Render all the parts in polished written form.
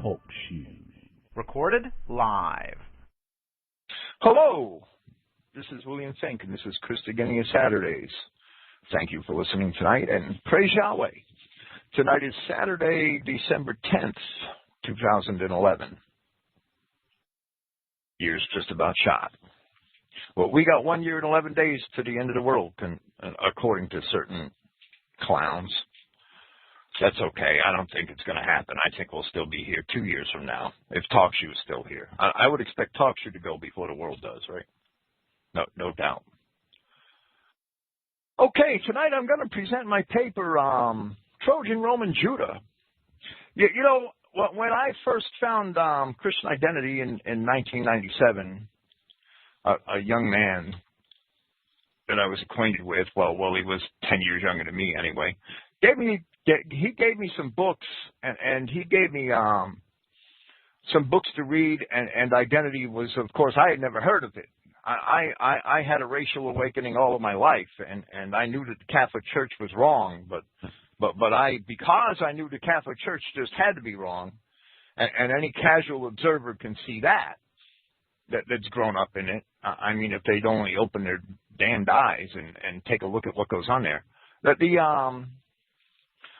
Talk shoes. Recorded live. Hello, this is William Finck, and this is Christogenea Saturdays. Thank you for listening tonight, and praise Yahweh. Tonight is Saturday, December 10th, 2011. Year's just about shot. Well, we got 1 year and 11 days to the end of the world, according to certain clowns. That's okay. I don't think it's going to happen. I think we'll still be here 2 years from now, if TalkShoe is still here. I would expect TalkShoe to go before the world does, right? No doubt. Okay, tonight I'm going to present my paper, Trojan, Roman, Judah. You know, when I first found Christian identity in 1997, a young man that I was acquainted with, well, he was 10 years younger than me anyway, he gave me some books, and he gave me some books to read, and identity was, of course, I had never heard of it. I had a racial awakening all of my life, and I knew that the Catholic Church was wrong, but because I knew the Catholic Church just had to be wrong, and any casual observer can see that's grown up in it. I mean, if they'd only open their damned eyes and take a look at what goes on there.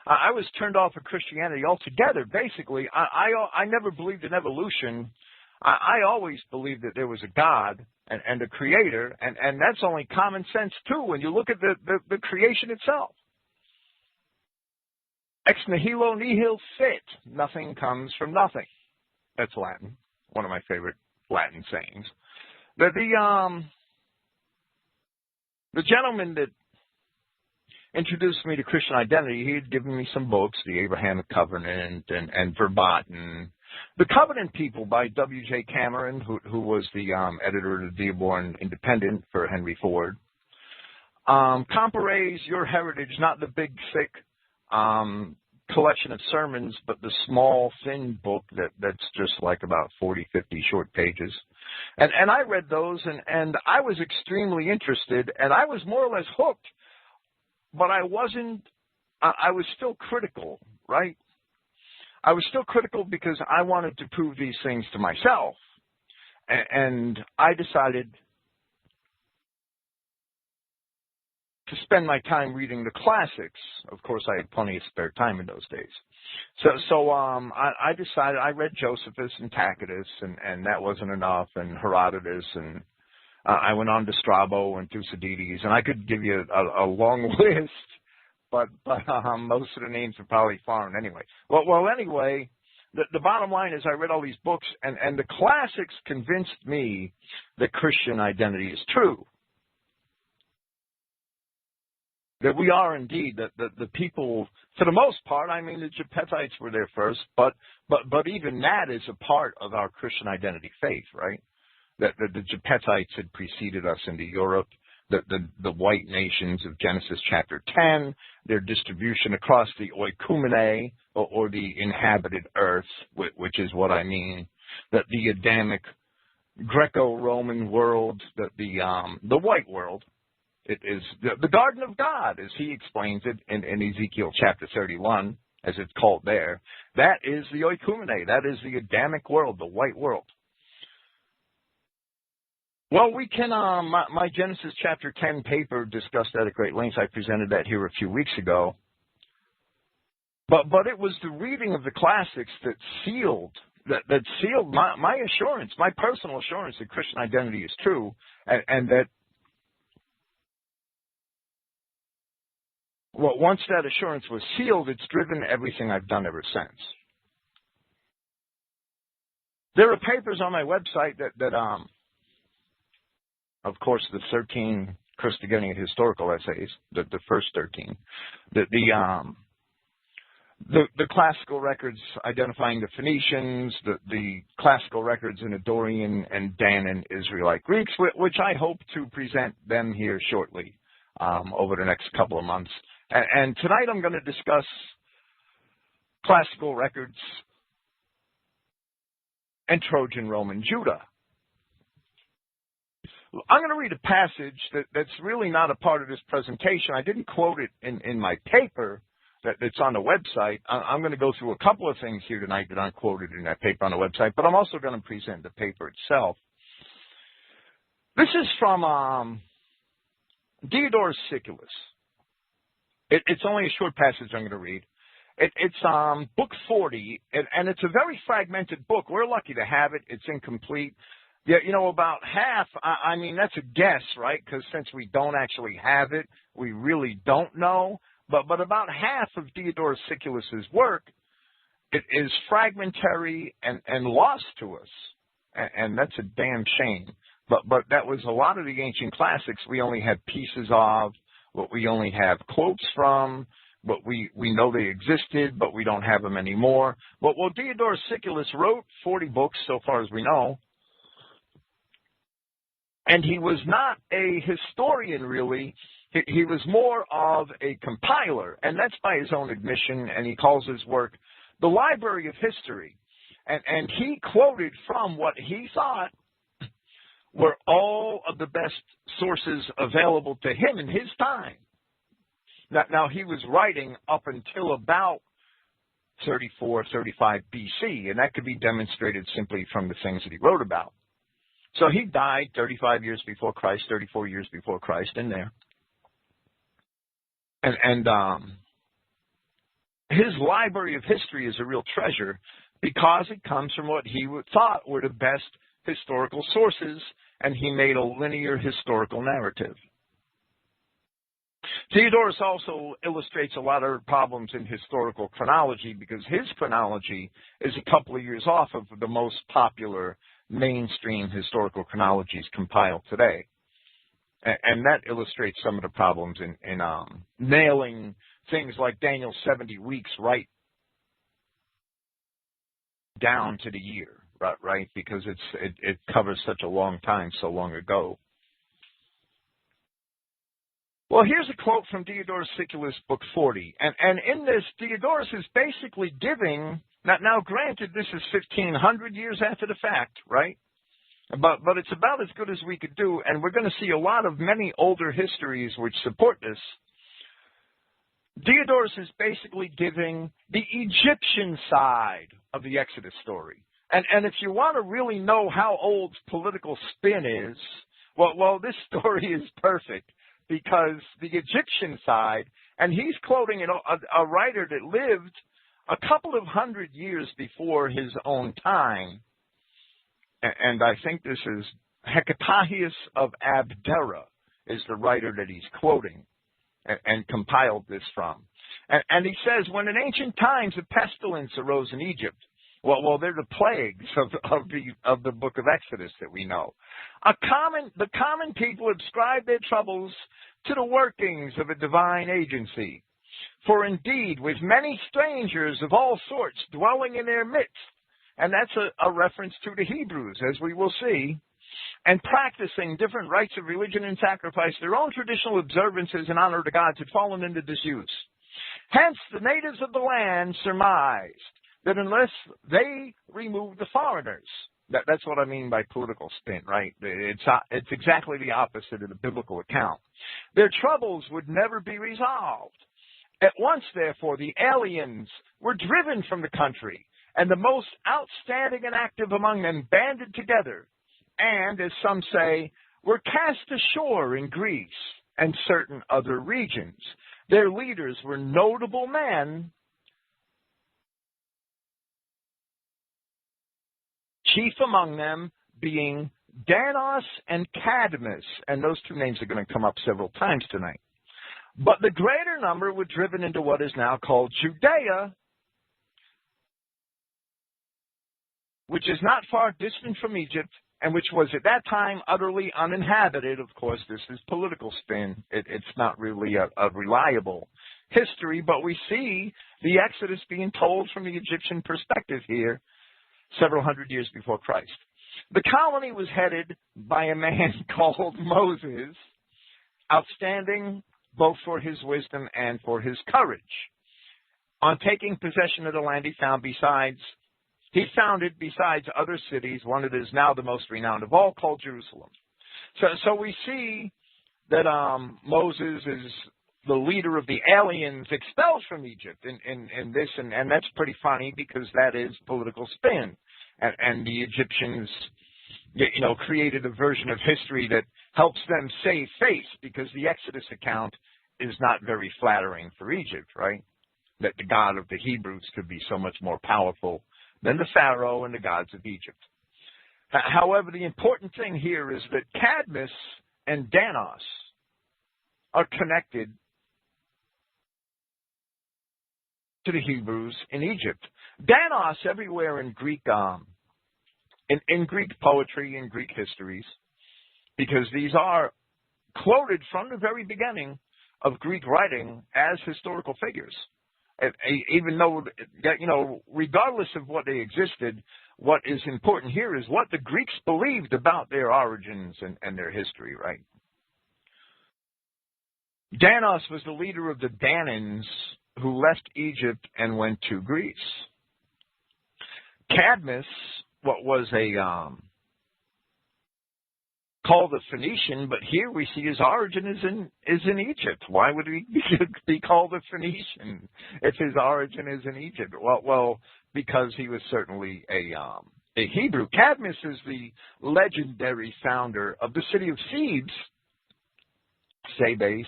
I was turned off of Christianity altogether. Basically, I never believed in evolution. I always believed that there was a God and a creator, and that's only common sense, too, when you look at the creation itself. Ex nihilo nihil fit. Nothing comes from nothing. That's Latin, one of my favorite Latin sayings. The gentleman that introduced me to Christian identity, he had given me some books, the Abrahamic Covenant and Verboten. The Covenant People by W.J. Cameron, who was the editor of the Dearborn Independent for Henry Ford. Compares Your Heritage, not the big, thick collection of sermons, but the small, thin book that's just like about 40, 50 short pages. And I read those, and I was extremely interested, and I was more or less hooked, but I was still critical, right? I was still critical because I wanted to prove these things to myself, and I decided to spend my time reading the classics. Of course, I had plenty of spare time in those days. So I decided, I read Josephus and Tacitus, and that wasn't enough, and Herodotus, and I went on to Strabo and Thucydides, and I could give you a long list, but most of the names are probably foreign anyway. Well, anyway, the bottom line is I read all these books, and the classics convinced me that Christian identity is true. That we are indeed, that the people, for the most part, I mean, the Japhethites were there first, but even that is a part of our Christian identity faith, right? That the Japhethites had preceded us into Europe, the white nations of Genesis chapter 10, their distribution across the oikumene, or the inhabited earth, which is what I mean, that the Adamic Greco-Roman world, the white world, it is the Garden of God, as he explains it in Ezekiel chapter 31, as it's called there. That is the oikumene, that is the Adamic world, the white world. Well, we can, my Genesis chapter 10 paper discussed that at great length. I presented that here a few weeks ago. But it was the reading of the classics that sealed my assurance, my personal assurance that Christian identity is true, and that once that assurance was sealed, it's driven everything I've done ever since. There are papers on my website that of course, the 13 Christogenea historical essays, the first 13, the classical records identifying the Phoenicians, the classical records in Dorian and Danaan Israelite Greeks, which I hope to present them here shortly over the next couple of months. And tonight I'm going to discuss classical records and Trojan, Roman, Judah. I'm going to read a passage that's really not a part of this presentation. I didn't quote it in my paper. that's on the website. I'm going to go through a couple of things here tonight that aren't quoted in that paper on the website, but I'm also going to present the paper itself. This is from Diodorus Siculus. It's only a short passage I'm going to read. It's book 40, and it's a very fragmented book. We're lucky to have it. It's incomplete. Yeah, about half, I mean, that's a guess, right? Because since we don't actually have it, we really don't know. But about half of Diodorus Siculus's work, it is fragmentary and lost to us. And that's a damn shame. But that was a lot of the ancient classics we only have pieces of, what we only have quotes from, but we know they existed, but we don't have them anymore. Well, Diodorus Siculus wrote 40 books so far as we know. And he was not a historian, really. He was more of a compiler, and that's by his own admission, and he calls his work the Library of History. And he quoted from what he thought were all of the best sources available to him in his time. Now he was writing up until about 34, 35 BC, and that could be demonstrated simply from the things that he wrote about. So he died 35 years before Christ, 34 years before Christ, in there. And his Library of History is a real treasure because it comes from what he thought were the best historical sources, and he made a linear historical narrative. Diodorus also illustrates a lot of problems in historical chronology because his chronology is a couple of years off of the most popular mainstream historical chronologies compiled today. And that illustrates some of the problems in nailing things like Daniel's 70 weeks right down to the year, right? Because it covers such a long time, so long ago. Well, here's a quote from Diodorus Siculus, book 40. And in this, Diodorus is basically giving, now granted, this is 1,500 years after the fact, right? But it's about as good as we could do, and we're going to see a lot of many older histories which support this. Diodorus is basically giving the Egyptian side of the Exodus story. And if you want to really know how old political spin is, well, this story is perfect because the Egyptian side, and he's quoting a writer that lived a couple of hundred years before his own time. And I think this is Hecataeus of Abdera is the writer that he's quoting and compiled this from. And he says, when in ancient times a pestilence arose in Egypt, well, they're the plagues of the book of Exodus that we know. The common people ascribed their troubles to the workings of a divine agency. For indeed, with many strangers of all sorts dwelling in their midst, and that's a reference to the Hebrews, as we will see, and practicing different rites of religion and sacrifice, their own traditional observances in honor to gods had fallen into disuse. Hence, the natives of the land surmised that unless they removed the foreigners, that's what I mean by political spin, right? It's exactly the opposite of the biblical account. Their troubles would never be resolved. At once, therefore, the aliens were driven from the country, and the most outstanding and active among them banded together, and, as some say, were cast ashore in Greece and certain other regions. Their leaders were notable men, chief among them being Danos and Cadmus, and those two names are going to come up several times tonight. But the greater number were driven into what is now called Judea, which is not far distant from Egypt, and which was at that time utterly uninhabited. Of course, this is political spin. It's not really a reliable history, but we see the Exodus being told from the Egyptian perspective here, several hundred years before Christ. The colony was headed by a man called Moses, outstanding both for his wisdom and for his courage. On taking possession of the land, he founded, besides other cities, one that is now the most renowned of all, called Jerusalem. So we see that Moses is the leader of the aliens expelled from Egypt in this, and that's pretty funny because that is political spin. And the Egyptians, created a version of history that helps them save face because the Exodus account is not very flattering for Egypt, right? That the God of the Hebrews could be so much more powerful than the Pharaoh and the gods of Egypt. However, the important thing here is that Cadmus and Danos are connected to the Hebrews in Egypt. Danos everywhere in Greek, in Greek poetry and Greek histories, because these are quoted from the very beginning of Greek writing as historical figures. Even though, regardless of what they existed, what is important here is what the Greeks believed about their origins and their history, right? Danos was the leader of the Danaans who left Egypt and went to Greece. Cadmus, what was called a Phoenician, but here we see his origin is in Egypt. Why would he be called a Phoenician if his origin is in Egypt? Well, because he was certainly a Hebrew. Cadmus is the legendary founder of the city of Thebes,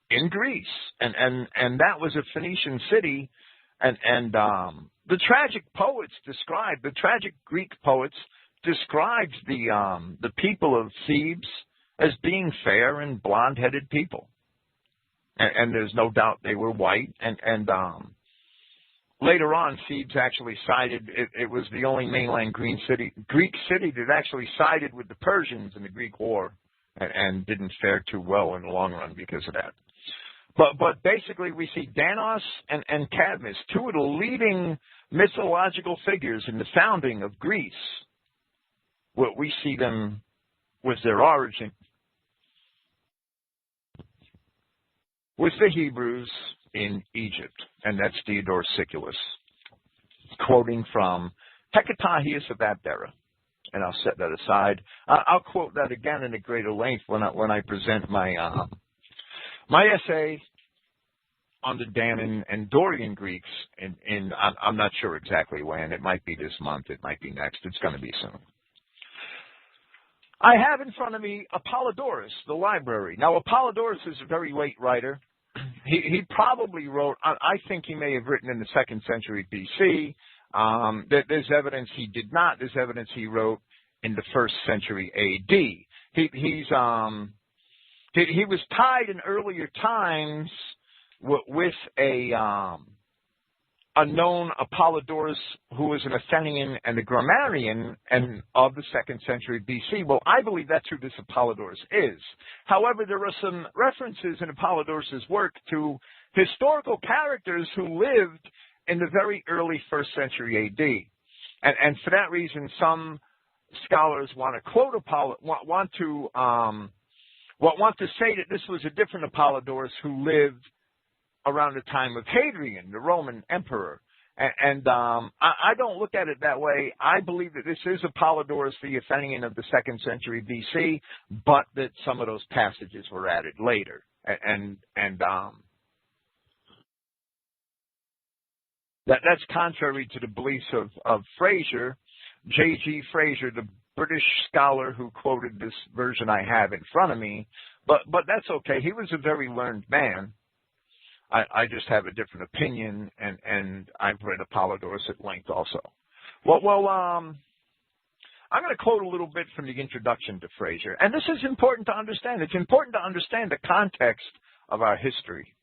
in Greece, and that was a Phoenician city, and the tragic Greek poets described the people of Thebes as being fair and blonde-headed people, and there's no doubt they were white. And later on, Thebes actually sided. It was the only mainland Greek city that actually sided with the Persians in the Greek War, and didn't fare too well in the long run because of that. But basically, we see Danos and Cadmus, two of the leading mythological figures in the founding of Greece. We see them with their origin with the Hebrews in Egypt, and that's Diodorus Siculus, quoting from Hecataeus of Abdera. And I'll set that aside. I'll quote that again in a greater length when I present my essay on the Danaan and Dorian Greeks. I'm not sure exactly when. It might be this month. It might be next. It's going to be soon. I have in front of me Apollodorus, the library. Now, Apollodorus is a very late writer. He probably wrote, I think he may have written in the 2nd century BC. There's evidence he did not. There's evidence he wrote in the 1st century AD. He was tied in earlier times with a known Apollodorus who was an Athenian and a grammarian and of the 2nd century BC. Well, I believe that's who this Apollodorus is. However, there are some references in Apollodorus' work to historical characters who lived in the very early 1st century AD. And for that reason, some scholars want to quote want to say that this was a different Apollodorus who lived around the time of Hadrian, the Roman emperor. And I don't look at it that way. I believe that this is Apollodorus, the Athenian of the 2nd century BC, but that some of those passages were added later. That's contrary to the beliefs of Fraser, J.G. Fraser, the British scholar who quoted this version I have in front of me. But that's okay. He was a very learned man. I just have a different opinion, and I've read Apollodorus at length also. Well, I'm going to quote a little bit from the introduction to Fraser. And this is important to understand. It's important to understand the context of our history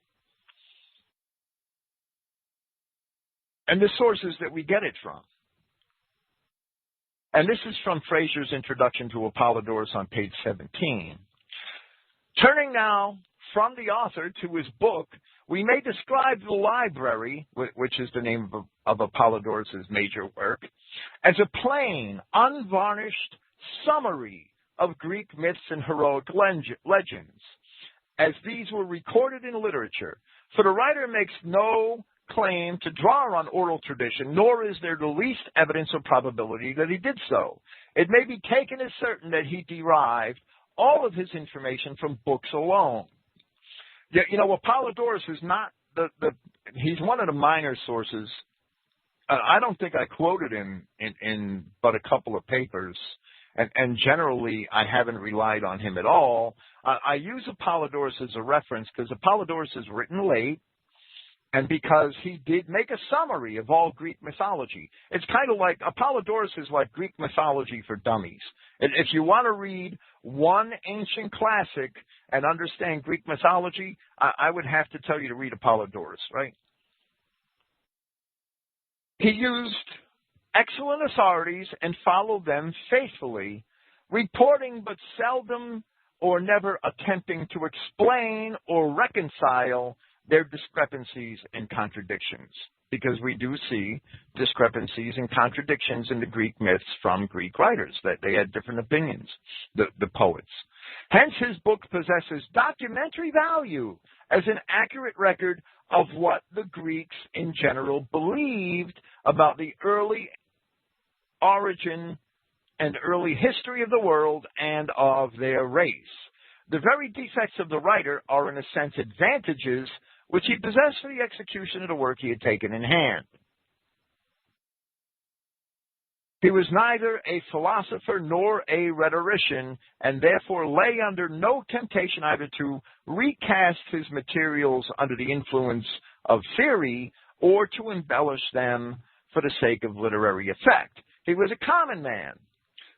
and the sources that we get it from. And this is from Fraser's introduction to Apollodorus on page 17. Turning now from the author to his book, we may describe the library, which is the name of Apollodorus' major work, as a plain, unvarnished summary of Greek myths and heroic legends, as these were recorded in literature. For the writer makes no claim to draw on oral tradition, nor is there the least evidence or probability that he did so. It may be taken as certain that he derived all of his information from books alone. Yeah, Apollodorus is not he's one of the minor sources. I don't think I quoted him in but a couple of papers, and generally I haven't relied on him at all. I use Apollodorus as a reference because Apollodorus is written late, and because he did make a summary of all Greek mythology. It's kind of like, Apollodorus is like Greek mythology for dummies. If you want to read one ancient classic and understand Greek mythology, I would have to tell you to read Apollodorus, right? He used excellent authorities and followed them faithfully, reporting but seldom or never attempting to explain or reconcile their discrepancies and contradictions, because we do see discrepancies and contradictions in the Greek myths from Greek writers, that they had different opinions, the poets. Hence, his book possesses documentary value as an accurate record of what the Greeks in general believed about the early origin and early history of the world and of their race. The very defects of the writer are, in a sense, advantages which he possessed for the execution of the work he had taken in hand. He was neither a philosopher nor a rhetorician, and therefore lay under no temptation either to recast his materials under the influence of theory or to embellish them for the sake of literary effect. He was a common man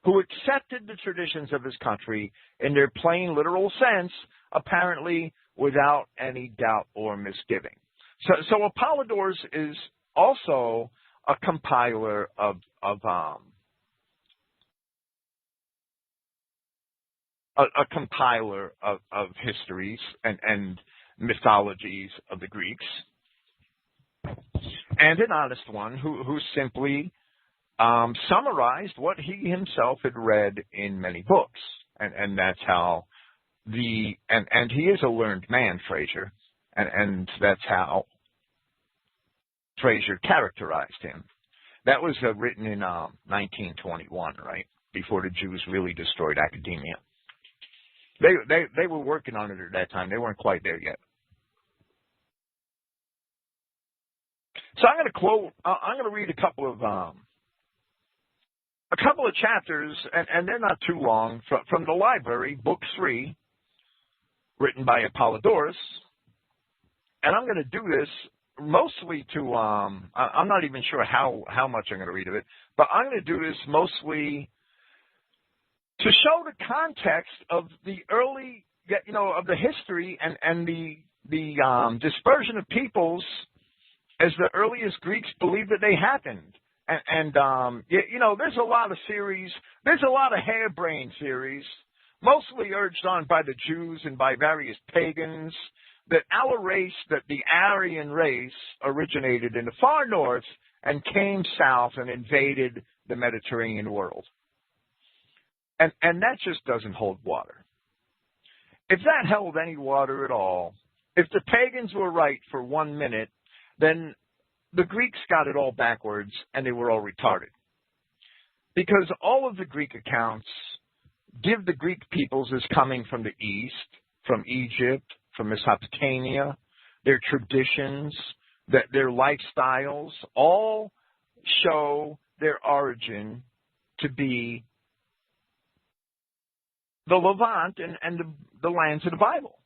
who accepted the traditions of his country in their plain literal sense, apparently without any doubt or misgiving. So Apollodorus is also a compiler of histories and mythologies of the Greeks, and an honest one who simply summarized what he himself had read in many books, and that's how and he is a learned man, Fraser, and that's how Fraser characterized him. That was written in 1921, right, before the Jews really destroyed academia. They were working on it at that time. They weren't quite there yet. So I'm going to quote. I'm going to read a couple of chapters, and they're not too long, from the library, Book 3, written by Apollodorus. And I'm going to do this mostly to, I'm not even sure how much I'm going to read of it, but I'm going to do this mostly to show the context of the early, of the history and the dispersion of peoples as the earliest Greeks believed that they happened. And there's a lot of theories. There's a lot of harebrained theories, mostly urged on by the Jews and by various pagans, that our race, that the Aryan race, originated in the far north and came south and invaded the Mediterranean world. And that just doesn't hold water. If that held any water at all, if the pagans were right for 1 minute, then the Greeks got it all backwards and they were all retarded. Because all of the Greek accounts give the Greek peoples as coming from the east, from Egypt, from Mesopotamia, their traditions, their lifestyles, all show their origin to be the Levant and the lands of the Bible.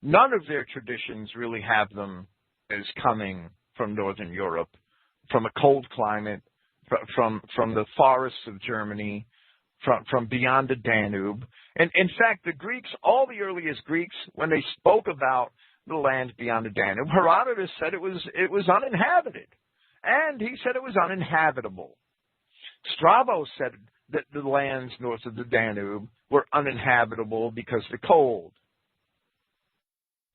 None of their traditions really have them as coming from Northern Europe, from a cold climate, from the forests of Germany, from beyond the Danube. And in fact, the Greeks, all the earliest Greeks, when they spoke about the land beyond the Danube, Herodotus said it was uninhabited, and he said it was uninhabitable. Strabo said that the lands north of the Danube were uninhabitable because of the cold.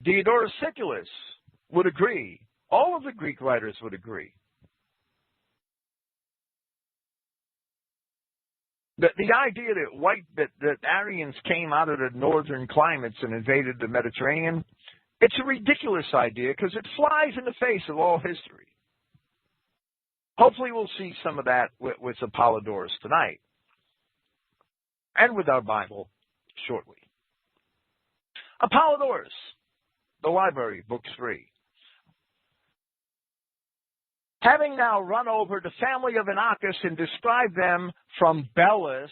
Diodorus Siculus would agree. All of the Greek writers would agree. The idea that Aryans came out of the northern climates and invaded the Mediterranean, it's a ridiculous idea because it flies in the face of all history. Hopefully we'll see some of that with Apollodorus tonight, and with our Bible shortly. Apollodorus, the library, Book 3. Having now run over the family of Inachus and described them from Belus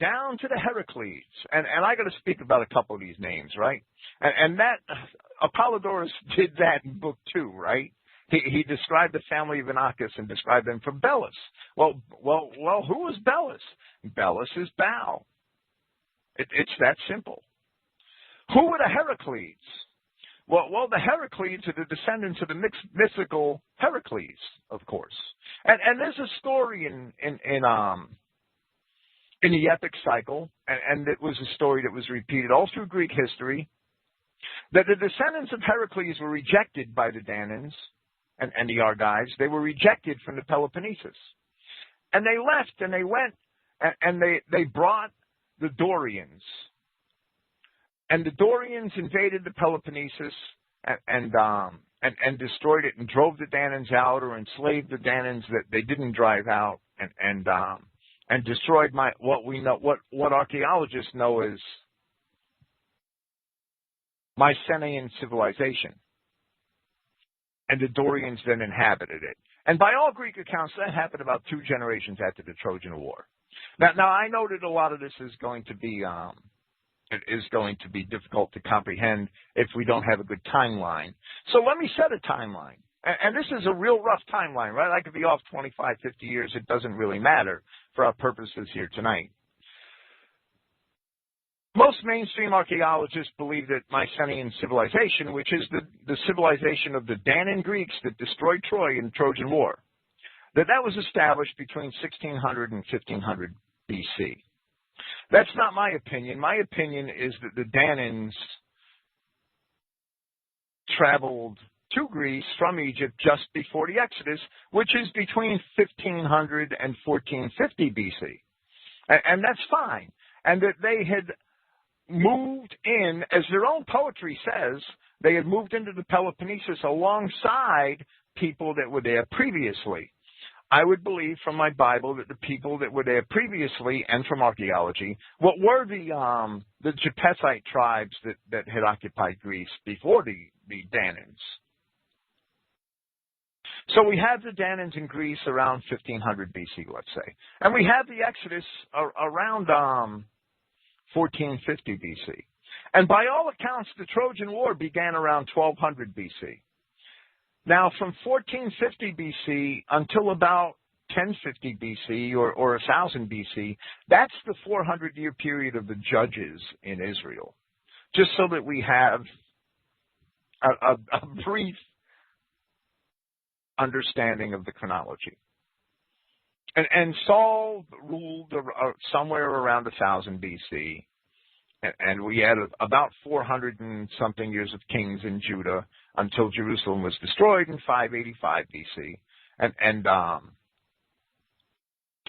down to the Heracles. And I got to speak about a couple of these names, right? And that, Apollodorus did that in Book 2, right? He described the family of Inachus and described them from Belus. Well, who was Belus? Belus is Baal. It's that simple. Who were the Heracles? Well, the Heracles are the descendants of the mythical Heracles, of course. And there's a story in the epic cycle, and it was a story that was repeated all through Greek history, that the descendants of Heracles were rejected by the Danaans and the Argives. They were rejected from the Peloponnesus. And they left, and they went, and they brought the Dorians. And the Dorians invaded the Peloponnesus and destroyed it and drove the Danaans out or enslaved the Danaans that they didn't drive out and destroyed what archaeologists know as Mycenaean civilization. And the Dorians then inhabited it. And by all Greek accounts, that happened about 2 generations after the Trojan War. Now I know that a lot of this is going to be difficult to comprehend if we don't have a good timeline. So let me set a timeline. And this is a real rough timeline, right? I could be off 25, 50 years. It doesn't really matter for our purposes here tonight. Most mainstream archaeologists believe that Mycenaean civilization, which is the civilization of the Danaan Greeks that destroyed Troy in the Trojan War, that was established between 1600 and 1500 BC. That's not my opinion. My opinion is that the Danaans traveled to Greece from Egypt just before the Exodus, which is between 1500 and 1450 BC. And that's fine. And that they had moved in, as their own poetry says, they had moved into the Peloponnesus alongside people that were there previously. I would believe from my Bible that the people that were there previously and from archaeology, what were the Japethite tribes that had occupied Greece before the Danaans. So we have the Danaans in Greece around 1500 BC, let's say. And we have the Exodus around 1450 BC. And by all accounts, the Trojan War began around 1200 BC. Now, from 1450 BC until about 1050 BC or 1000 BC, that's the 400-year period of the judges in Israel. Just so that we have a brief understanding of the chronology. And Saul ruled somewhere around 1000 BC. And we had about 400 and something years of kings in Judah until Jerusalem was destroyed in 585 BC. And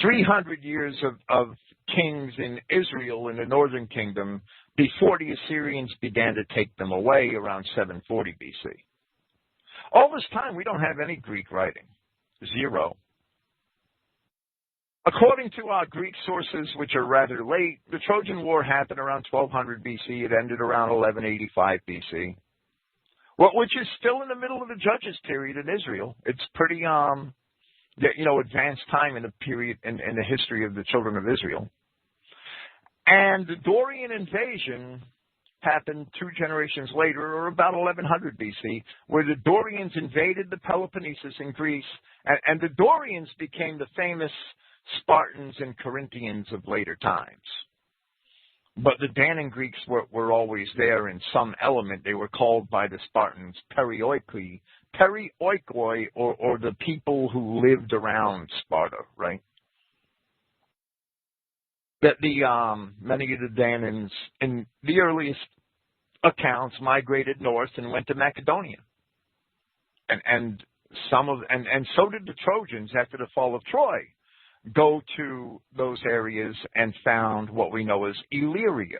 300 years of kings in Israel in the northern kingdom before the Assyrians began to take them away around 740 BC. All this time, we don't have any Greek writing. Zero. According to our Greek sources, which are rather late, the Trojan War happened around 1200 BC. It ended around 1185 BC, which is still in the middle of the Judges period in Israel. It's pretty, advanced time in the period in the history of the children of Israel. And the Dorian invasion happened 2 generations later, or about 1100 BC, where the Dorians invaded the Peloponnesus in Greece, and the Dorians became the famous Spartans and Corinthians of later times. But the Danaan Greeks were always there in some element. They were called by the Spartans perioikoi, or the people who lived around Sparta, right? That many of the Danaans in the earliest accounts migrated north and went to Macedonia. And so did the Trojans after the fall of Troy. Go to those areas and found what we know as Illyria.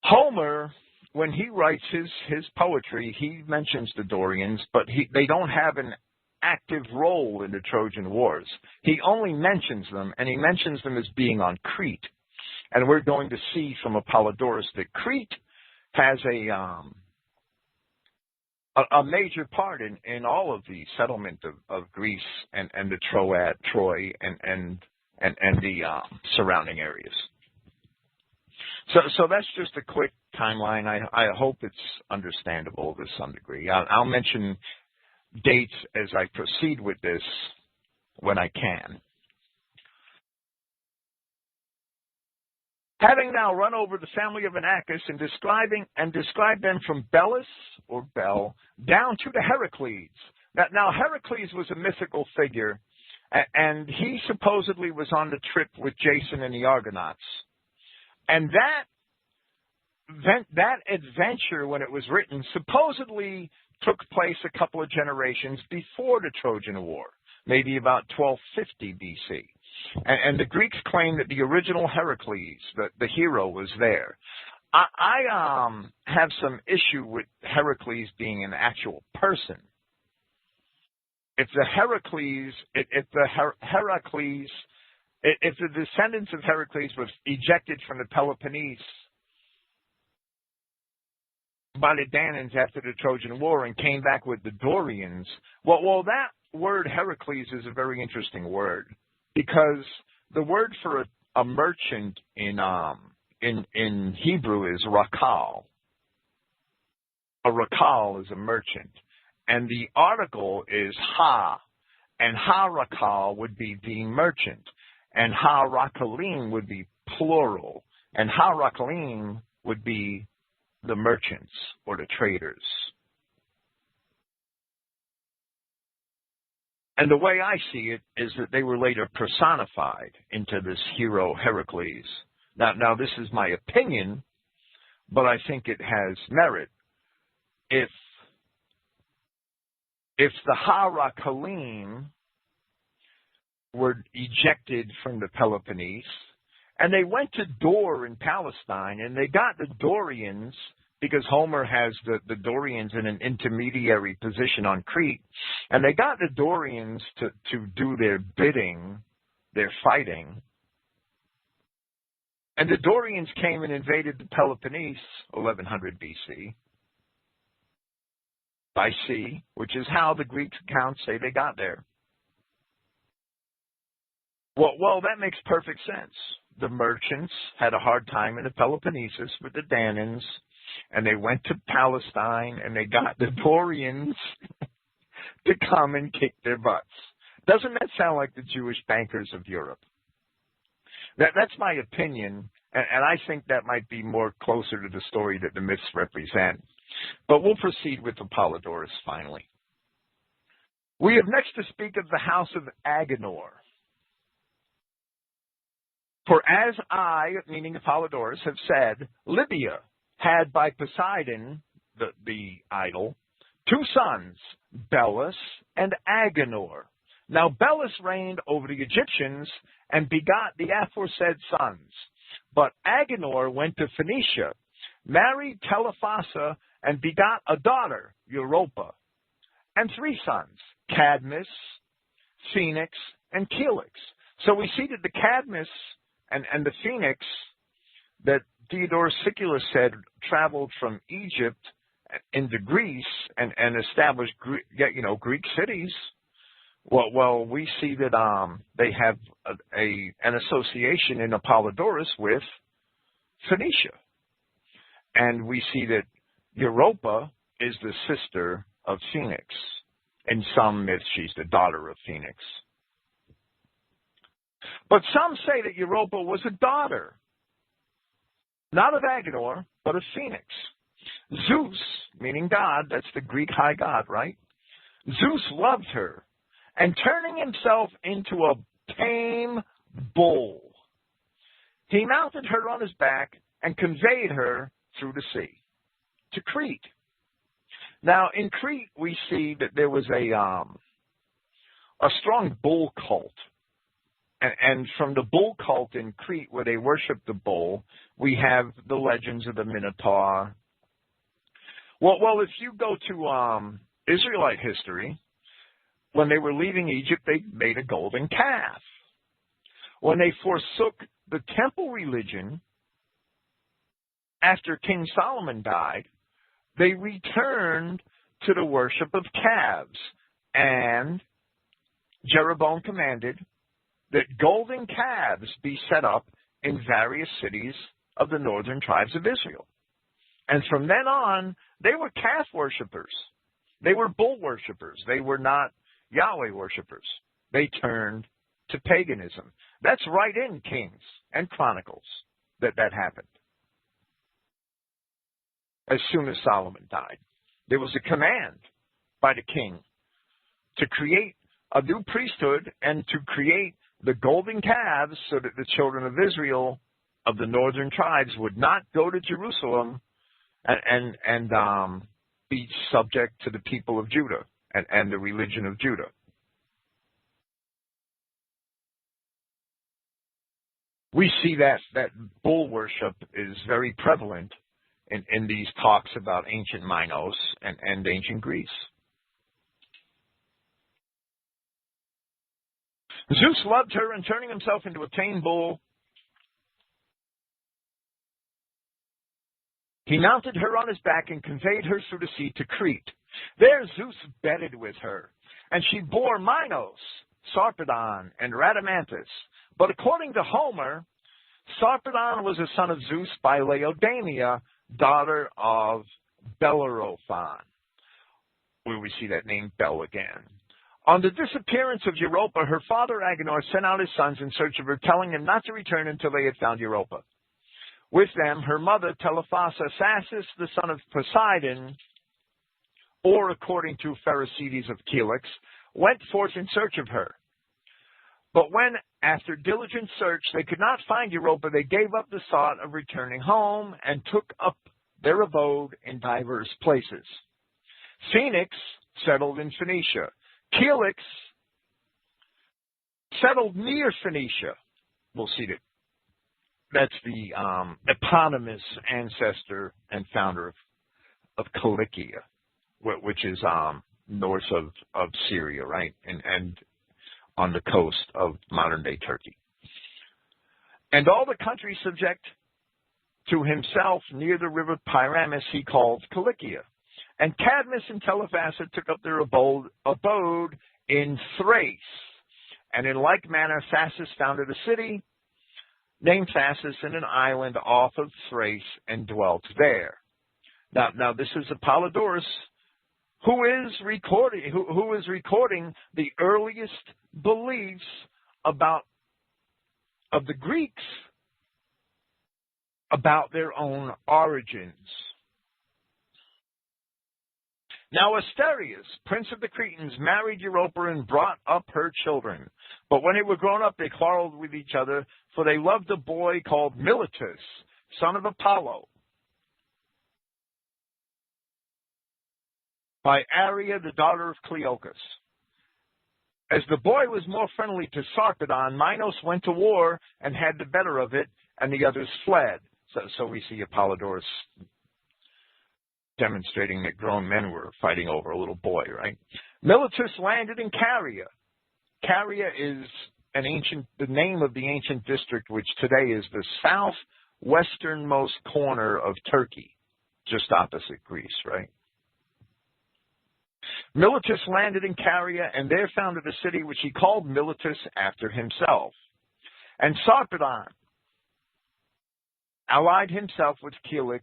Homer, when he writes his poetry, he mentions the Dorians, but they don't have an active role in the Trojan Wars. He only mentions them, and he mentions them as being on Crete. And we're going to see from Apollodorus that Crete has a major part in all of the settlement of Greece and the Troy and the surrounding areas. So that's just a quick timeline. I hope it's understandable to some degree. I'll mention dates as I proceed with this when I can. Having now run over the family of Inachus and described them from Belus or Bel down to the Heracles. Now Heracles was a mythical figure, and he supposedly was on the trip with Jason and the Argonauts. And that adventure, when it was written, supposedly took place a couple of generations before the Trojan War, maybe about 1250 BC. And the Greeks claim that the original Heracles, the hero, was there. I have some issue with Heracles being an actual person. If the descendants of Heracles was ejected from the Peloponnese by the Danaans after the Trojan War and came back with the Dorians, well, that word Heracles is a very interesting word, because the word for a merchant in Hebrew is rakal. A rakal is a merchant, and the article is ha, and ha rakal would be the merchant, and ha rakalim would be plural, and ha rakalim would be the merchants or the traders. And the way I see it is that they were later personified into this hero Heracles. Now this is my opinion, but I think it has merit. If the Harakalim were ejected from the Peloponnese, and they went to Dor in Palestine, and they got the Dorians, because Homer has the Dorians in an intermediary position on Crete, and they got the Dorians to do their bidding, their fighting. And the Dorians came and invaded the Peloponnese, 1100 BC, by sea, which is how the Greek accounts say they got there. Well, that makes perfect sense. The merchants had a hard time in the Peloponnesus with the Danaans, and they went to Palestine, and they got the Dorians to come and kick their butts. Doesn't that sound like the Jewish bankers of Europe? That's my opinion, and I think that might be more closer to the story that the myths represent. But we'll proceed with Apollodorus finally. We have next to speak of the house of Agenor. For as I, meaning Apollodorus, have said, Libya had by Poseidon, the idol, two sons, Belus and Agenor. Now Belus reigned over the Egyptians and begot the aforesaid sons. But Agenor went to Phoenicia, married Telephassa, and begot a daughter, Europa, and three sons, Cadmus, Phoenix, and Celix. So we see that the Cadmus and the Phoenix that Diodorus Siculus said traveled from Egypt into Greece and established Greek cities. Well, we see that they have an association in Apollodorus with Phoenicia. And we see that Europa is the sister of Phoenix. In some myths, she's the daughter of Phoenix. But some say that Europa was a daughter, not of Agenor, but of Phoenix. Zeus, meaning God, that's the Greek high god, right? Zeus loved her, and turning himself into a tame bull, he mounted her on his back and conveyed her through the sea to Crete. Now, in Crete, we see that there was a strong bull cult. And from the bull cult in Crete, where they worship the bull, we have the legends of the Minotaur. Well, if you go to Israelite history, when they were leaving Egypt, they made a golden calf. when they forsook the temple religion after King Solomon died, they returned to the worship of calves. And Jeroboam commanded that golden calves be set up in various cities of the northern tribes of Israel. And from then on, they were calf worshippers. They were bull worshippers. They were not Yahweh worshippers. They turned to paganism. That's right in Kings and Chronicles that happened. As soon as Solomon died, there was a command by the king to create a new priesthood and to create the golden calves so that the children of Israel of the northern tribes would not go to Jerusalem and be subject to the people of Judah and the religion of Judah. We see that bull worship is very prevalent in these talks about ancient Minos and ancient Greece. Zeus loved her, and turning himself into a tame bull, he mounted her on his back and conveyed her through the sea to Crete. There Zeus bedded with her, and she bore Minos, Sarpedon, and Rhadamanthus. But according to Homer, Sarpedon was a son of Zeus by Laodamia, daughter of Bellerophon, where we see that name Bel again. On the disappearance of Europa, her father Agenor sent out his sons in search of her, telling them not to return until they had found Europa. With them, her mother, Telephassa-Sassus, the son of Poseidon, or according to Pherecydes of Celix, went forth in search of her. But when, after diligent search, they could not find Europa, they gave up the thought of returning home and took up their abode in diverse places. Phoenix settled in Phoenicia. Celix settled near Phoenicia. We'll see that. That's the eponymous ancestor and founder of Cilicia, which is north of Syria, right? And on the coast of modern-day Turkey. And all the country subject to himself near the river Pyramus he called Cilicia. And Cadmus and Telephassa took up their abode in Thrace. And in like manner, Thasus founded a city named Thasus in an island off of Thrace and dwelt there. Now this is Apollodorus, who is recording the earliest beliefs of the Greeks about their own origins. Now Asterius, prince of the Cretans, married Europa and brought up her children. But when they were grown up, they quarreled with each other, for they loved a boy called Miletus, son of Apollo, by Aria, the daughter of Cleochus. As the boy was more friendly to Sarpedon, Minos went to war and had the better of it, and the others fled. So we see Apollodorus demonstrating that grown men were fighting over a little boy, right? Miletus landed in Caria. Caria is the name of the ancient district, which today is the southwesternmost corner of Turkey, just opposite Greece, right? Miletus landed in Caria and there founded a city which he called Miletus after himself. And Sarpedon allied himself with Celix,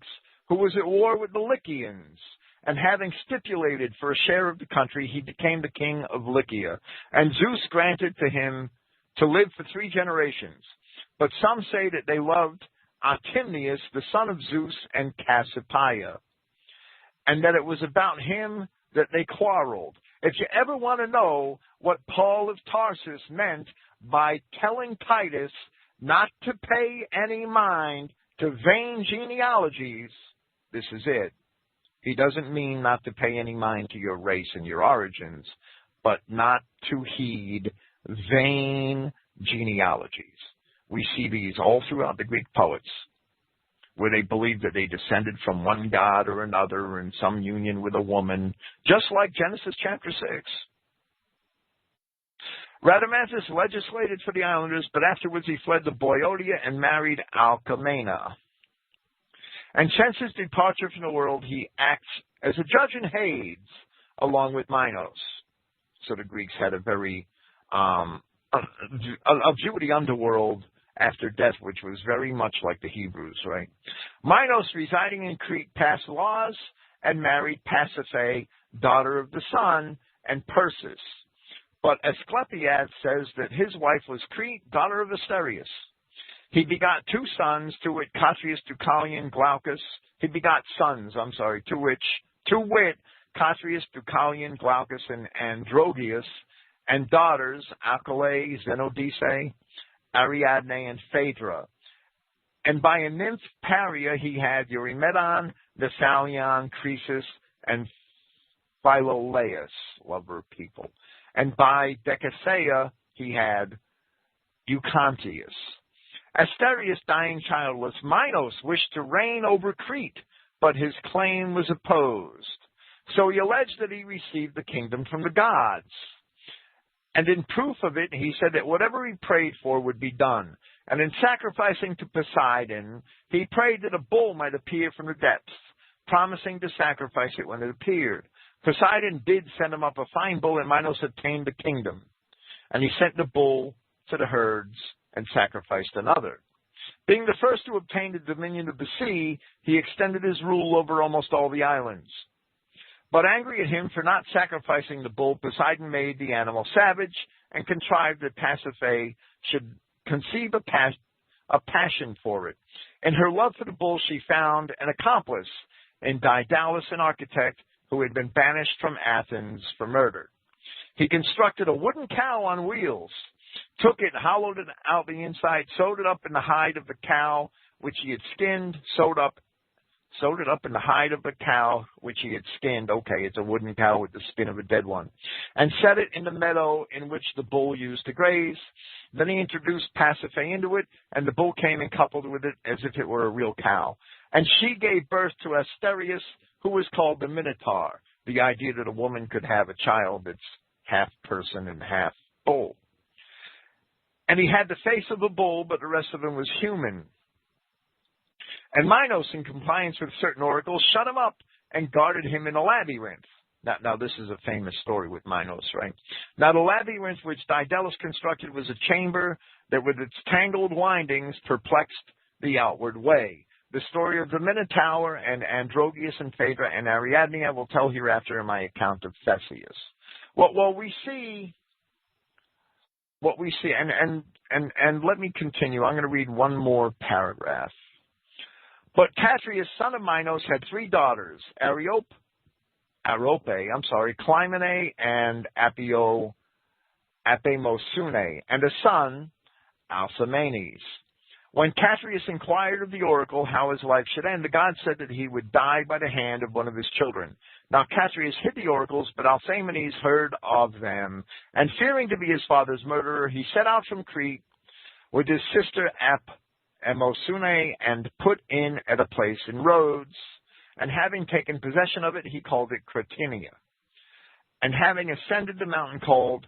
who was at war with the Lycians, and having stipulated for a share of the country, he became the king of Lycia. And Zeus granted to him to live for 3 generations. But some say that they loved Antimnius, the son of Zeus, and Cassiopeia, and that it was about him that they quarreled. If you ever want to know what Paul of Tarsus meant by telling Titus not to pay any mind to vain genealogies, this is it. He doesn't mean not to pay any mind to your race and your origins, but not to heed vain genealogies. We see these all throughout the Greek poets, where they believe that they descended from one god or another or in some union with a woman, just like Genesis chapter 6. Rhadamanthus legislated for the islanders, but afterwards he fled to Boeotia and married Alcmena. And since his departure from the world, he acts as a judge in Hades, along with Minos. So the Greeks had a very a view of the underworld after death, which was very much like the Hebrews, right? Minos, residing in Crete, passed laws and married Pasiphae, daughter of the sun, and Persis. But Asclepiad says that his wife was Crete, daughter of Asterius. He begot two sons, to wit, Catreus, Deucalion, Glaucus. He begot sons, to wit, Catreus, Deucalion, Glaucus, and Androgeus, and daughters, Alcalae, Zenodice, Ariadne, and Phaedra. And by a nymph, Paria, he had Eurymedon, Thessalion, Croesus, and Philolaus, lover of people. And by Decaseia, he had Eucontius. Asterius, dying childless, Minos wished to reign over Crete, but his claim was opposed. So he alleged that he received the kingdom from the gods. And in proof of it, he said that whatever he prayed for would be done. And in sacrificing to Poseidon, he prayed that a bull might appear from the depths, promising to sacrifice it when it appeared. Poseidon did send him up a fine bull, and Minos obtained the kingdom. And he sent the bull to the herds and sacrificed another. Being the first to obtain the dominion of the sea, he extended his rule over almost all the islands. But angry at him for not sacrificing the bull, Poseidon made the animal savage and contrived that Pasiphae should conceive a passion for it. In her love for the bull, she found an accomplice in Daedalus, an architect who had been banished from Athens for murder. He constructed a wooden cow on wheels, took it, hollowed it out the inside, sewed it up in the hide of the cow, which he had skinned, sewed it up in the hide of the cow, which he had skinned. Okay, it's a wooden cow with the skin of a dead one. And set it in the meadow in which the bull used to graze. Then he introduced Pasiphae into it, and the bull came and coupled with it as if it were a real cow. And she gave birth to Asterius, who was called the Minotaur, the idea that a woman could have a child that's half person and half bull. And he had the face of a bull, but the rest of him was human. And Minos, in compliance with certain oracles, shut him up and guarded him in a labyrinth. Now this is a famous story with Minos, right? Now, the labyrinth which Daedalus constructed was a chamber that with its tangled windings perplexed the outward way. The story of the Minotaur and Androgeus and Phaedra and Ariadne I will tell hereafter in my account of Theseus. What we see, and let me continue. I'm going to read one more paragraph. But Catreus, son of Minos, had three daughters, Clymene, and Apamosune, and a son, Alcamenes. When Catreus inquired of the oracle how his life should end, the god said that he would die by the hand of one of his children. Now Catreus hid the oracles, but Alcamenes heard of them, and fearing to be his father's murderer, he set out from Crete with his sister Apamosune and put in at a place in Rhodes, and having taken possession of it, he called it Cretinia. And having ascended the mountain called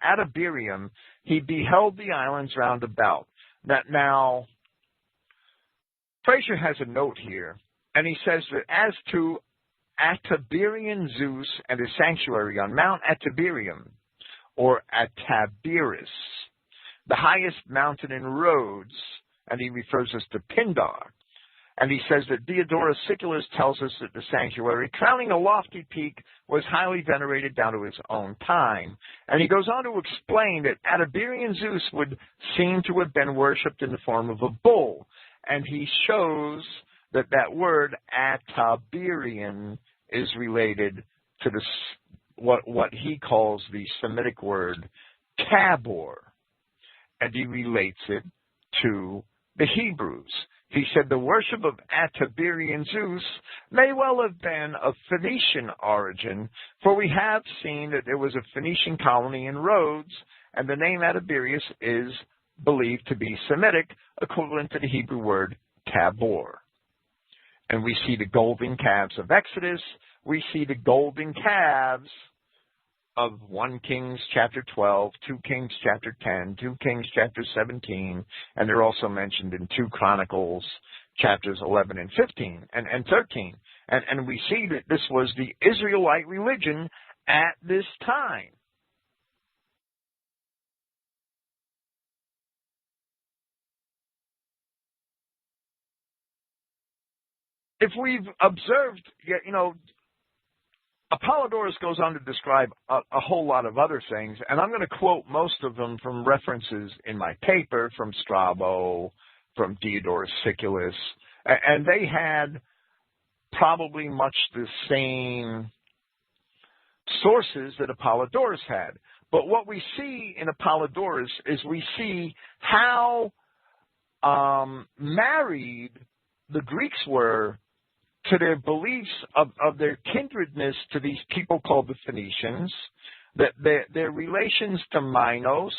Atabirium, he beheld the islands round about. Now, Fraser has a note here, and he says that as to Atabirian Zeus and his sanctuary on Mount Atabirium, or Atabiris, the highest mountain in Rhodes, and he refers us to Pindar. And he says that Diodorus Siculus tells us that the sanctuary, crowning a lofty peak, was highly venerated down to his own time. And he goes on to explain that Atabirian Zeus would seem to have been worshipped in the form of a bull. And he shows that that word Atabirian is related to what he calls the Semitic word Tabor. And he relates it to the Hebrews. He said the worship of Atabirian Zeus may well have been of Phoenician origin, for we have seen that there was a Phoenician colony in Rhodes, and the name Atabirius is believed to be Semitic, equivalent to the Hebrew word Tabor. And we see the golden calves of Exodus. We see the golden calves of 1 Kings chapter 12, 2 Kings chapter 10, 2 Kings chapter 17, and they're also mentioned in 2 Chronicles chapters 11 and 15 and 13. And we see that this was the Israelite religion at this time. If we've observed, Apollodorus goes on to describe a whole lot of other things, and I'm going to quote most of them from references in my paper, from Strabo, from Diodorus Siculus, and they had probably much the same sources that Apollodorus had. But what we see in Apollodorus is we see how married the Greeks were to their beliefs of their kindredness to these people called the Phoenicians, that their relations to Minos,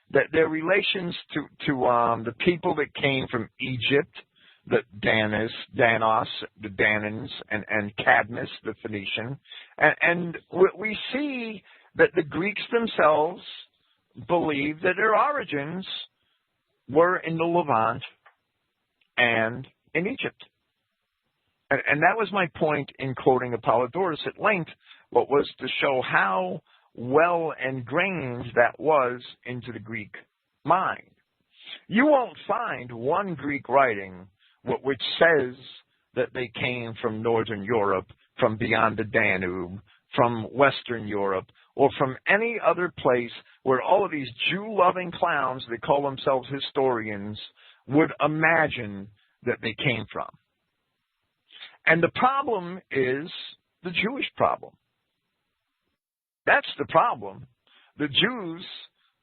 that their relations to the people that came from Egypt, the Danos, the Danans, and Cadmus, the Phoenician. And we see that the Greeks themselves believed that their origins were in the Levant and in Egypt. And that was my point in quoting Apollodorus at length, what was to show how well ingrained that was into the Greek mind. You won't find one Greek writing which says that they came from Northern Europe, from beyond the Danube, from Western Europe, or from any other place where all of these Jew-loving clowns that call themselves historians would imagine that they came from. And the problem is the Jewish problem. That's the problem. The Jews,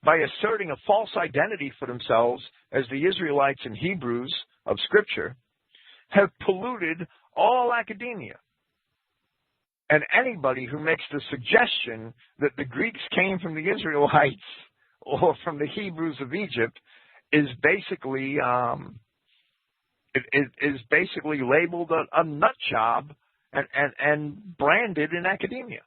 by asserting a false identity for themselves as the Israelites and Hebrews of Scripture, have polluted all academia. And anybody who makes the suggestion that the Greeks came from the Israelites or from the Hebrews of Egypt is basically is basically labeled a nut job and branded in academia,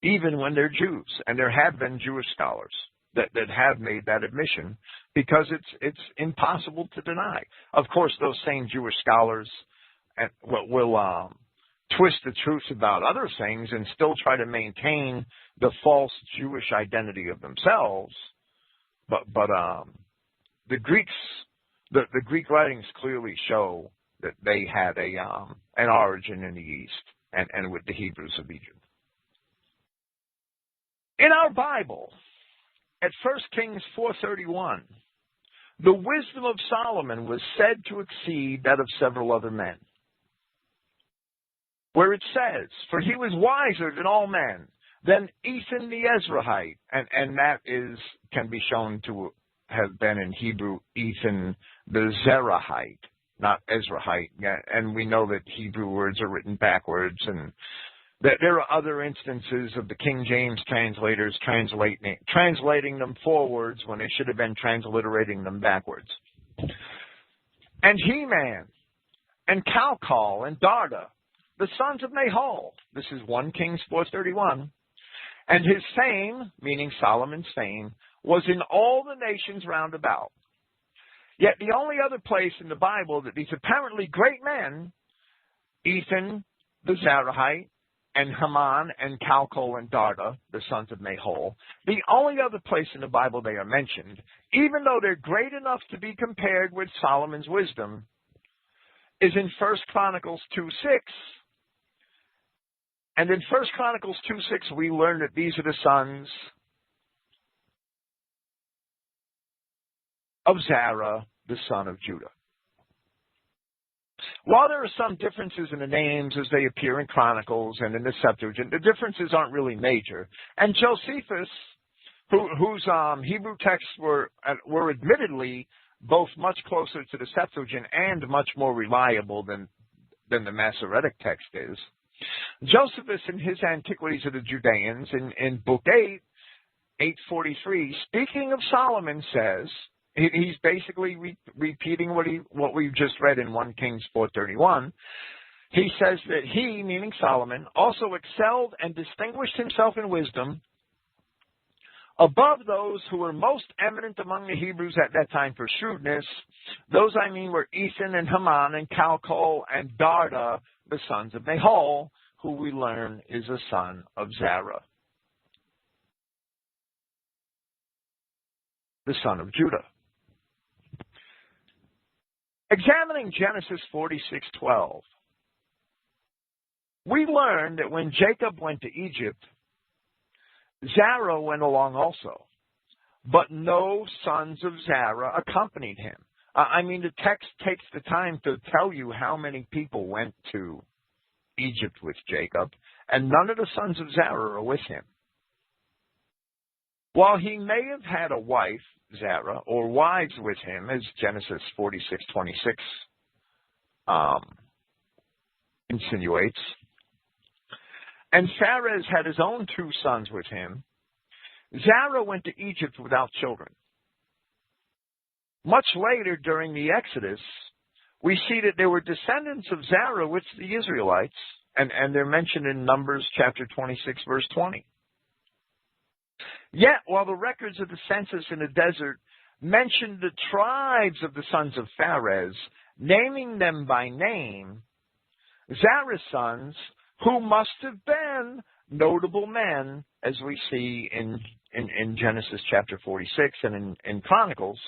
even when they're Jews. And there have been Jewish scholars that have made that admission, because it's impossible to deny. Of course, those same Jewish scholars will twist the truth about other things and still try to maintain the false Jewish identity of themselves. But the Greeks, the Greek writings clearly show that they had an origin in the East and with the Hebrews of Egypt. In our Bible, at 1 Kings 4:31, the wisdom of Solomon was said to exceed that of several other men, where it says, "For he was wiser than all men, than Ethan the Ezrahite," and that can be shown to have been in Hebrew Ethan the Zerahite, not Ezrahite. And we know that Hebrew words are written backwards, and that there are other instances of the King James translators translating them forwards when they should have been transliterating them backwards. And Heman, and Calcol, and Darda, the sons of Mahol. This is 1 Kings 4:31. And his fame, meaning Solomon's fame, was in all the nations round about. Yet the only other place in the Bible that these apparently great men, Ethan the Zerahite, and Haman, and Calcol, and Darda, the sons of Mahol, the only other place in the Bible they are mentioned, even though they're great enough to be compared with Solomon's wisdom, is in 1 Chronicles 2:6. And in 1 Chronicles 2:6, we learn that these are the sons of Zerah, the son of Judah. While there are some differences in the names as they appear in Chronicles and in the Septuagint, the differences aren't really major. And Josephus, whose Hebrew texts were admittedly both much closer to the Septuagint and much more reliable than the Masoretic text is, Josephus, in his Antiquities of the Judeans, in Book 8, 843, speaking of Solomon, says, he's basically repeating what we've just read in 1 Kings 4:31. He says that he, meaning Solomon, also excelled and distinguished himself in wisdom above those who were most eminent among the Hebrews at that time for shrewdness. Those, I mean, were Ethan and Haman and Calcol and Darda, the sons of Nahal, who we learn is a son of Zerah, the son of Judah. Examining Genesis 46:12, we learn that when Jacob went to Egypt, Zerah went along also, but no sons of Zerah accompanied him. I mean, the text takes the time to tell you how many people went to Egypt with Jacob, and none of the sons of Zerah are with him. While he may have had a wife, Zerah, or wives with him, as Genesis 46:26 insinuates, and Pharez had his own 2 sons with him, Zerah went to Egypt without children. Much later, during the Exodus, we see that there were descendants of Zerah with the Israelites, and they're mentioned in Numbers chapter 26, verse 20. Yet, while the records of the census in the desert mentioned the tribes of the sons of Pharez, naming them by name, Zerah's sons, who must have been notable men, as we see in Genesis chapter 46 and in Chronicles,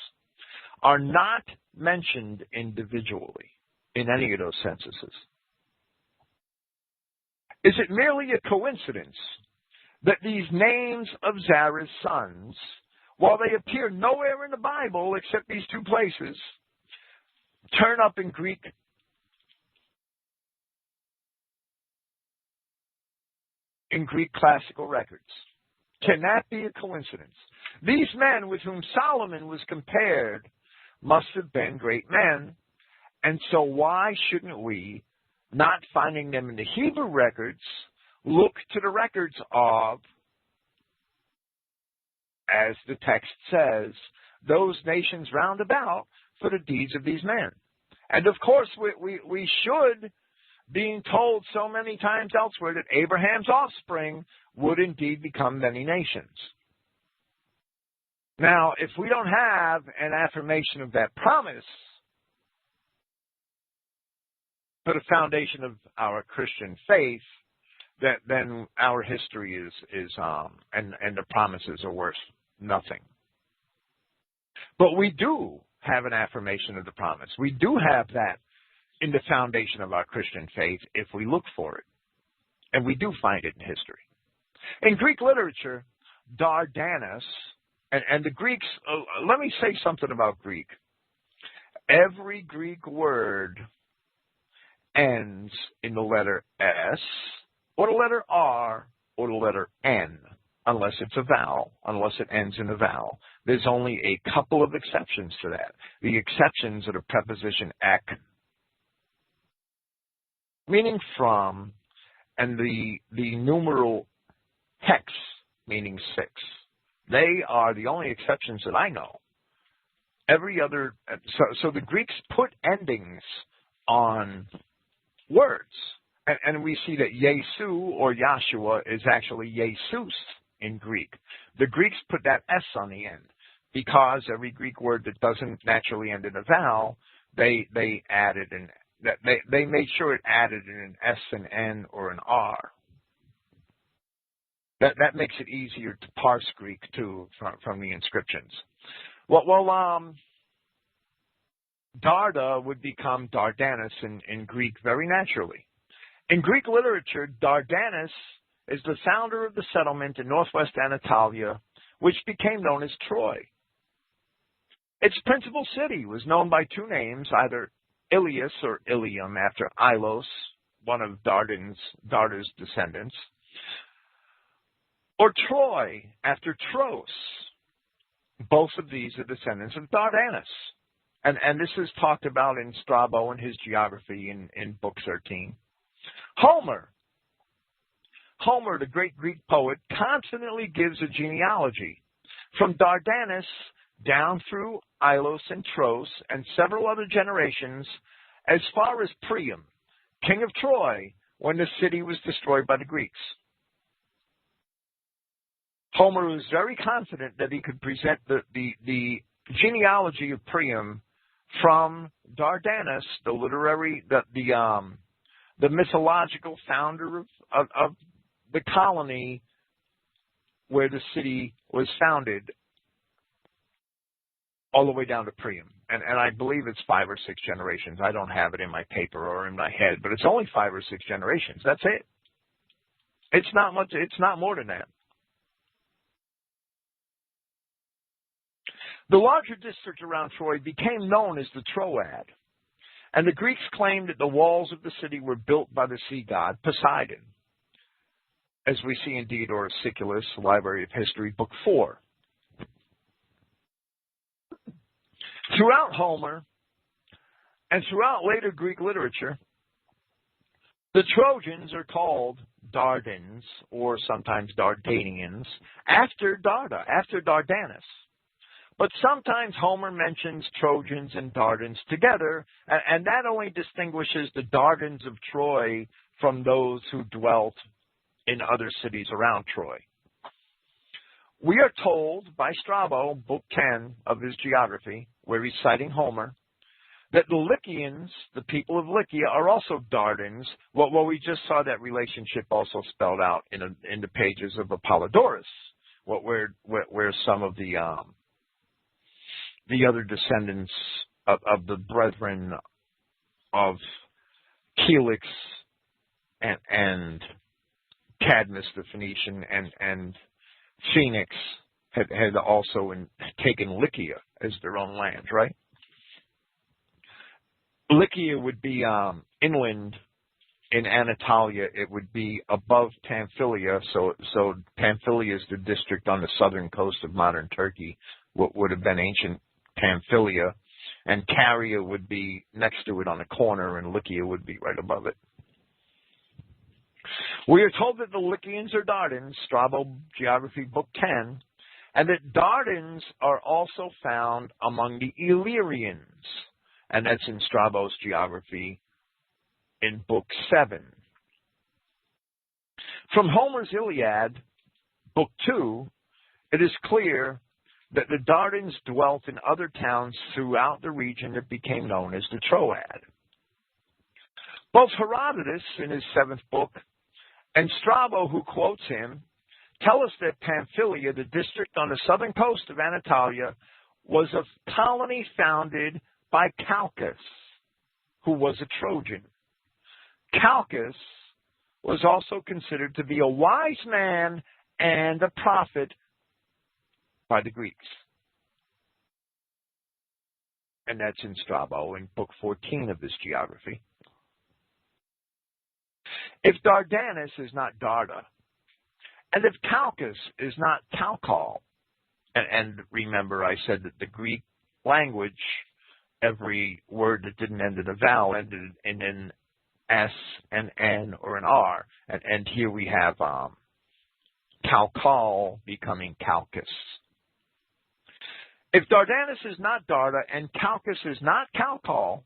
are not mentioned individually in any of those censuses. Is it merely a coincidence that these names of Zerah's sons, while they appear nowhere in the Bible except these 2 places, turn up in Greek classical records? Can that be a coincidence? These men with whom Solomon was compared must have been great men, and so why shouldn't we, not finding them in the Hebrew records, look to the records of, as the text says, those nations round about for the deeds of these men? And of course, we should, being told so many times elsewhere that Abraham's offspring would indeed become many nations. Now, if we don't have an affirmation of that promise for the foundation of our Christian faith, then our history is and the promises are worth nothing. But we do have an affirmation of the promise. We do have that in the foundation of our Christian faith if we look for it. And we do find it in history. In Greek literature, Dardanus, and the Greeks, let me say something about Greek. Every Greek word ends in the letter S, or the letter R, or the letter N, unless it's a vowel, unless it ends in a vowel. There's only a couple of exceptions to that. The exceptions are the preposition ek, meaning from, and the numeral hex, meaning 6. They are the only exceptions that I know. Every other, so the Greeks put endings on words. And we see that Yesu or Yahshua is actually Jesus in Greek. The Greeks put that S on the end because every Greek word that doesn't naturally end in a vowel, they added they made sure it added in an S, an N, or an R. That makes it easier to parse Greek too from the inscriptions. Darda would become Dardanus in Greek very naturally. In Greek literature, Dardanus is the founder of the settlement in northwest Anatolia, which became known as Troy. Its principal city was known by 2 names, either Ilias or Ilium after Ilos, one of Darda's descendants, or Troy after Tros. Both of these are descendants of Dardanus. And this is talked about in Strabo and his geography in Book 13. Homer, the great Greek poet, confidently gives a genealogy from Dardanus down through Ilos and Tros and several other generations as far as Priam, king of Troy, when the city was destroyed by the Greeks. Homer was very confident that he could present the genealogy of Priam from Dardanus, the mythological founder of the colony where the city was founded, all the way down to Priam. And I believe it's 5 or 6 generations. I don't have it in my paper or in my head, but it's only 5 or 6 generations. That's it. It's not much. It's not more than that. The larger district around Troy became known as the Troad, and the Greeks claimed that the walls of the city were built by the sea god Poseidon, as we see in Diodorus Siculus, Library of History, Book 4. Throughout Homer and throughout later Greek literature, the Trojans are called Dardans, or sometimes Dardanians, after Darda, after Dardanus. But sometimes Homer mentions Trojans and Dardans together, and that only distinguishes the Dardans of Troy from those who dwelt in other cities around Troy. We are told by Strabo, Book 10 of his geography, where he's citing Homer, that the Lycians, the people of Lycia, are also Dardans. Well, we just saw that relationship also spelled out in the pages of Apollodorus, where some of the other descendants of the brethren of Helix and Cadmus the Phoenician and Phoenix had also taken Lycia as their own land, right? Lycia would be inland in Anatolia. It would be above Pamphylia. So Pamphylia is the district on the southern coast of modern Turkey, what would have been ancient Pamphylia, and Caria would be next to it on a corner, and Lycia would be right above it. We are told that the Lycians are Dardans, Strabo Geography, Book 10, and that Dardans are also found among the Illyrians, and that's in Strabo's Geography in Book 7. From Homer's Iliad, Book 2, it is clear that the Dardans dwelt in other towns throughout the region that became known as the Troad. Both Herodotus in his 7th book and Strabo, who quotes him, tell us that Pamphylia, the district on the southern coast of Anatolia, was a colony founded by Calchas, who was a Trojan. Calchas was also considered to be a wise man and a prophet by the Greeks. And that's in Strabo in Book 14 of this geography. If Dardanus is not Darda, and if Calchas is not Calcol, and remember I said that the Greek language, every word that didn't end in a vowel ended in an S, an N, or an R. And here we have Calcol becoming Calchas. If Dardanus is not Darda and Calchas is not Calcol,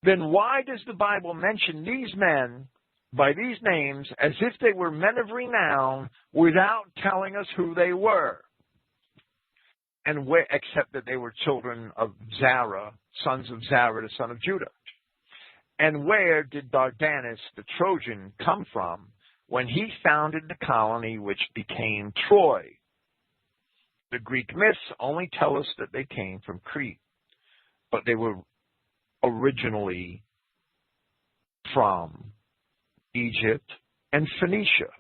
then why does the Bible mention these men by these names as if they were men of renown without telling us who they were? And where, except that they were children of Zara, sons of Zara, the son of Judah. And where did Dardanus, the Trojan, come from when he founded the colony which became Troy? The Greek myths only tell us that they came from Crete, but they were originally from Egypt and Phoenicia.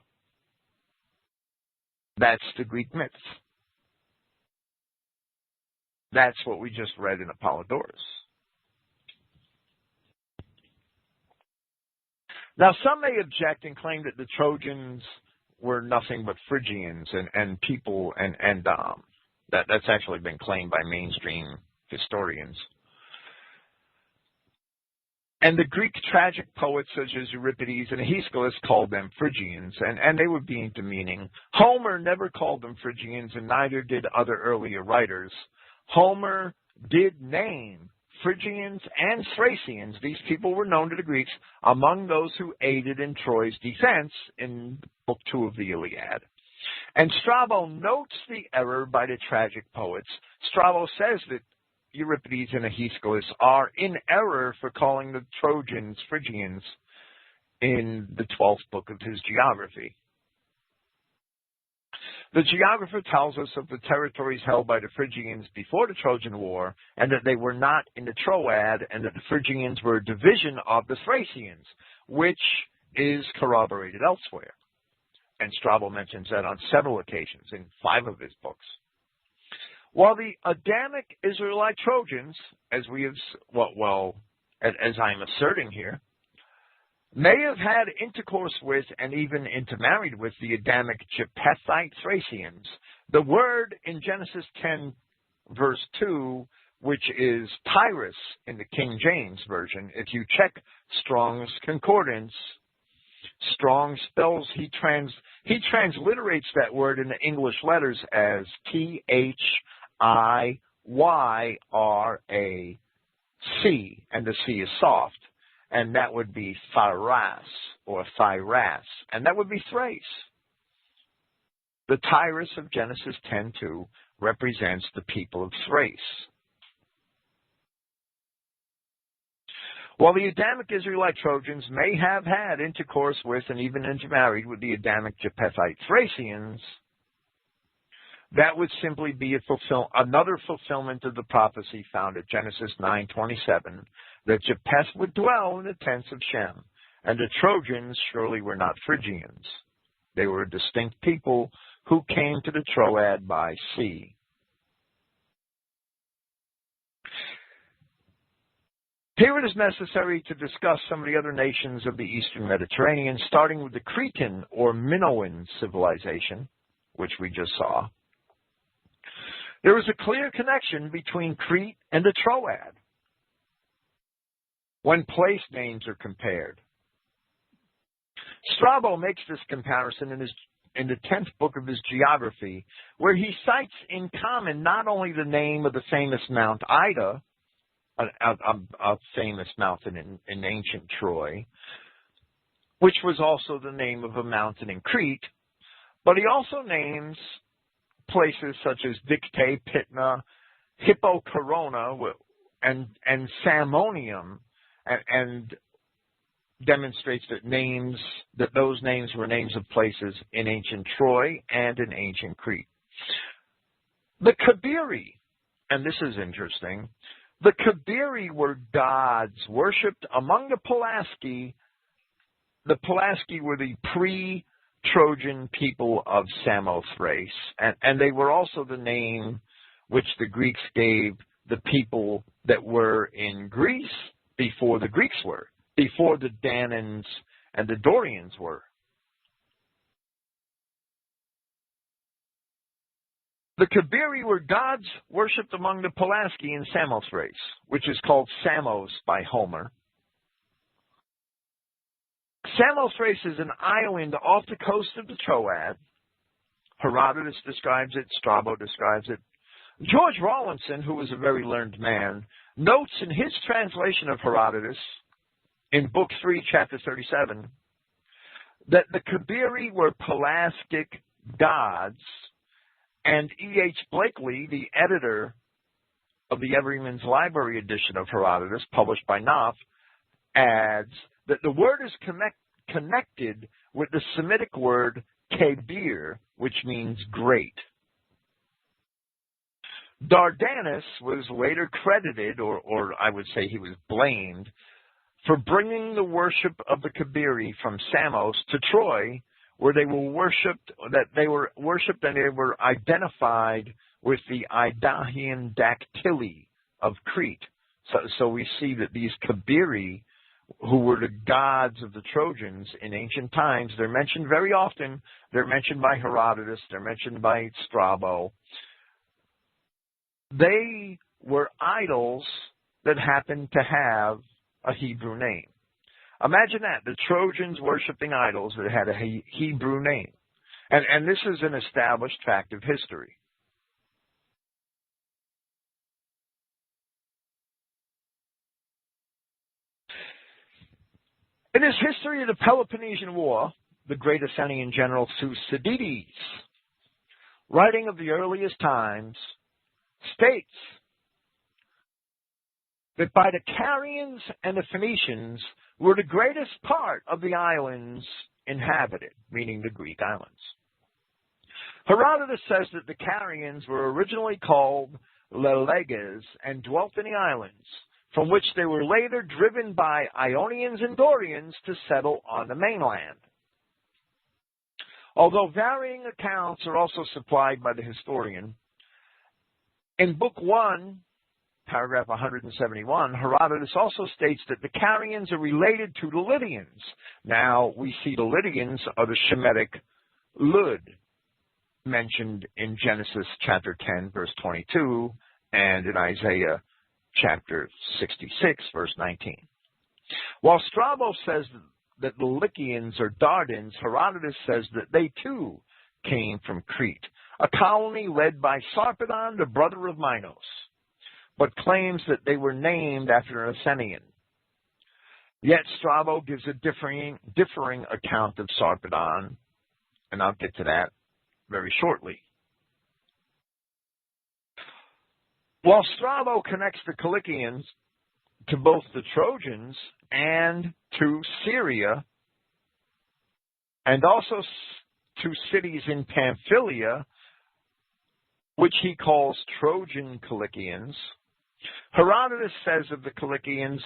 That's the Greek myths. That's what we just read in Apollodorus. Now, some may object and claim that the Trojans were nothing but Phrygians and people, and that's actually been claimed by mainstream historians. And the Greek tragic poets such as Euripides and Aeschylus called them Phrygians, and they were being demeaning. Homer never called them Phrygians, and neither did other earlier writers. Homer did name Phrygians and Thracians, these people were known to the Greeks, among those who aided in Troy's defense in Book 2 of the Iliad. And Strabo notes the error by the tragic poets. Strabo says that Euripides and Aeschylus are in error for calling the Trojans Phrygians in the 12th book of his geography. The geographer tells us of the territories held by the Phrygians before the Trojan War, and that they were not in the Troad, and that the Phrygians were a division of the Thracians, which is corroborated elsewhere. And Strabo mentions that on several occasions in 5 of his books. While the Adamic Israelite Trojans, as I'm asserting here, may have had intercourse with and even intermarried with the Adamic Japhethite Thracians, the word in Genesis 10, verse 2, which is Tyrus in the King James Version, if you check Strong's Concordance, Strong spells, he transliterates that word in the English letters as Thiyrac, and the C is soft. And that would be Thyras, or Thyras, and that would be Thrace. The Tyrus of Genesis 10:2 represents the people of Thrace. While the Adamic Israelite Trojans may have had intercourse with and even intermarried with the Adamic Japhethite Thracians, that would simply be another fulfillment of the prophecy found at Genesis 9:27, that Japheth would dwell in the tents of Shem, and the Trojans surely were not Phrygians. They were a distinct people who came to the Troad by sea. Here it is necessary to discuss some of the other nations of the Eastern Mediterranean, starting with the Cretan or Minoan civilization, which we just saw. There is a clear connection between Crete and the Troad when place names are compared. Strabo makes this comparison in the 10th book of his geography, where he cites in common not only the name of the famous Mount Ida, a famous mountain in ancient Troy, which was also the name of a mountain in Crete, but he also names places such as Dicte, Pitna, Hippocorona, and Samonium, and demonstrates that those names were names of places in ancient Troy and in ancient Crete. The Kabiri, and this is interesting, the Kabiri were gods worshipped among the Pelasgi. The Pelasgi were the pre-Trojan people of Samothrace, and they were also the name which the Greeks gave the people that were in Greece before the Greeks were, before the Danans and the Dorians were. The Kabiri were gods worshipped among the Pelasgi in Samothrace, which is called Samos by Homer. Samothrace is an island off the coast of the Troad. Herodotus describes it, Strabo describes it. George Rawlinson, who was a very learned man, notes in his translation of Herodotus, in Book 3, Chapter 37, that the Kabiri were Pelasgic gods, and E.H. Blakely, the editor of the Everyman's Library edition of Herodotus, published by Knopf, adds that the word is connected with the Semitic word Kabir, which means great. Dardanus was later credited, or I would say he was blamed, for bringing the worship of the Kabiri from Samos to Troy, where they were worshipped, and they were identified with the Idahian dactyli of Crete. So we see that these Kabiri, who were the gods of the Trojans in ancient times, they're mentioned very often. They're mentioned by Herodotus. They're mentioned by Strabo. They were idols that happened to have a Hebrew name. Imagine that, the Trojans worshiping idols that had a Hebrew name. And this is an established fact of history. In his History of the Peloponnesian War, the great Athenian general Thucydides, writing of the earliest times, states that by the Carians and the Phoenicians were the greatest part of the islands inhabited, meaning the Greek islands. Herodotus says that the Carians were originally called Leleges and dwelt in the islands, from which they were later driven by Ionians and Dorians to settle on the mainland. Although varying accounts are also supplied by the historian, in Book 1, paragraph 171, Herodotus also states that the Carians are related to the Lydians. Now, we see the Lydians are the Shemitic Lud, mentioned in Genesis chapter 10, verse 22, and in Isaiah chapter 66, verse 19. While Strabo says that the Lycians are Dardans, Herodotus says that they too came from Crete, a colony led by Sarpedon, the brother of Minos, but claims that they were named after an Athenian. Yet Strabo gives a differing account of Sarpedon, and I'll get to that very shortly. While Strabo connects the Cilicians to both the Trojans and to Syria, and also to cities in Pamphylia, which he calls Trojan Cilicians, Herodotus says of the Cilicians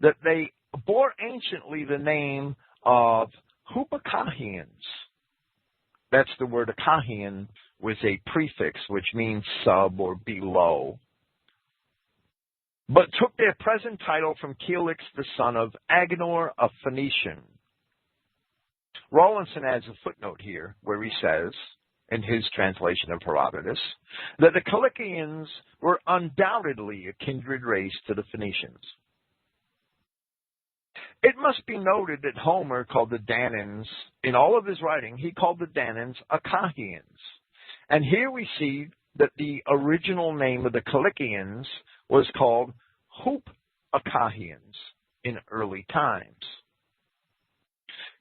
that they bore anciently the name of Hupakahians. That's the word Akahian with a prefix, which means sub or below, but took their present title from Celix, the son of Agenor, a Phoenician. Rawlinson adds a footnote here where he says, in his translation of Herodotus, that the Cilicians were undoubtedly a kindred race to the Phoenicians. It must be noted that Homer called the Danaans, in all of his writing, he called the Danaans Akahians. And here we see that the original name of the Cilicians was called Hupakahians in early times.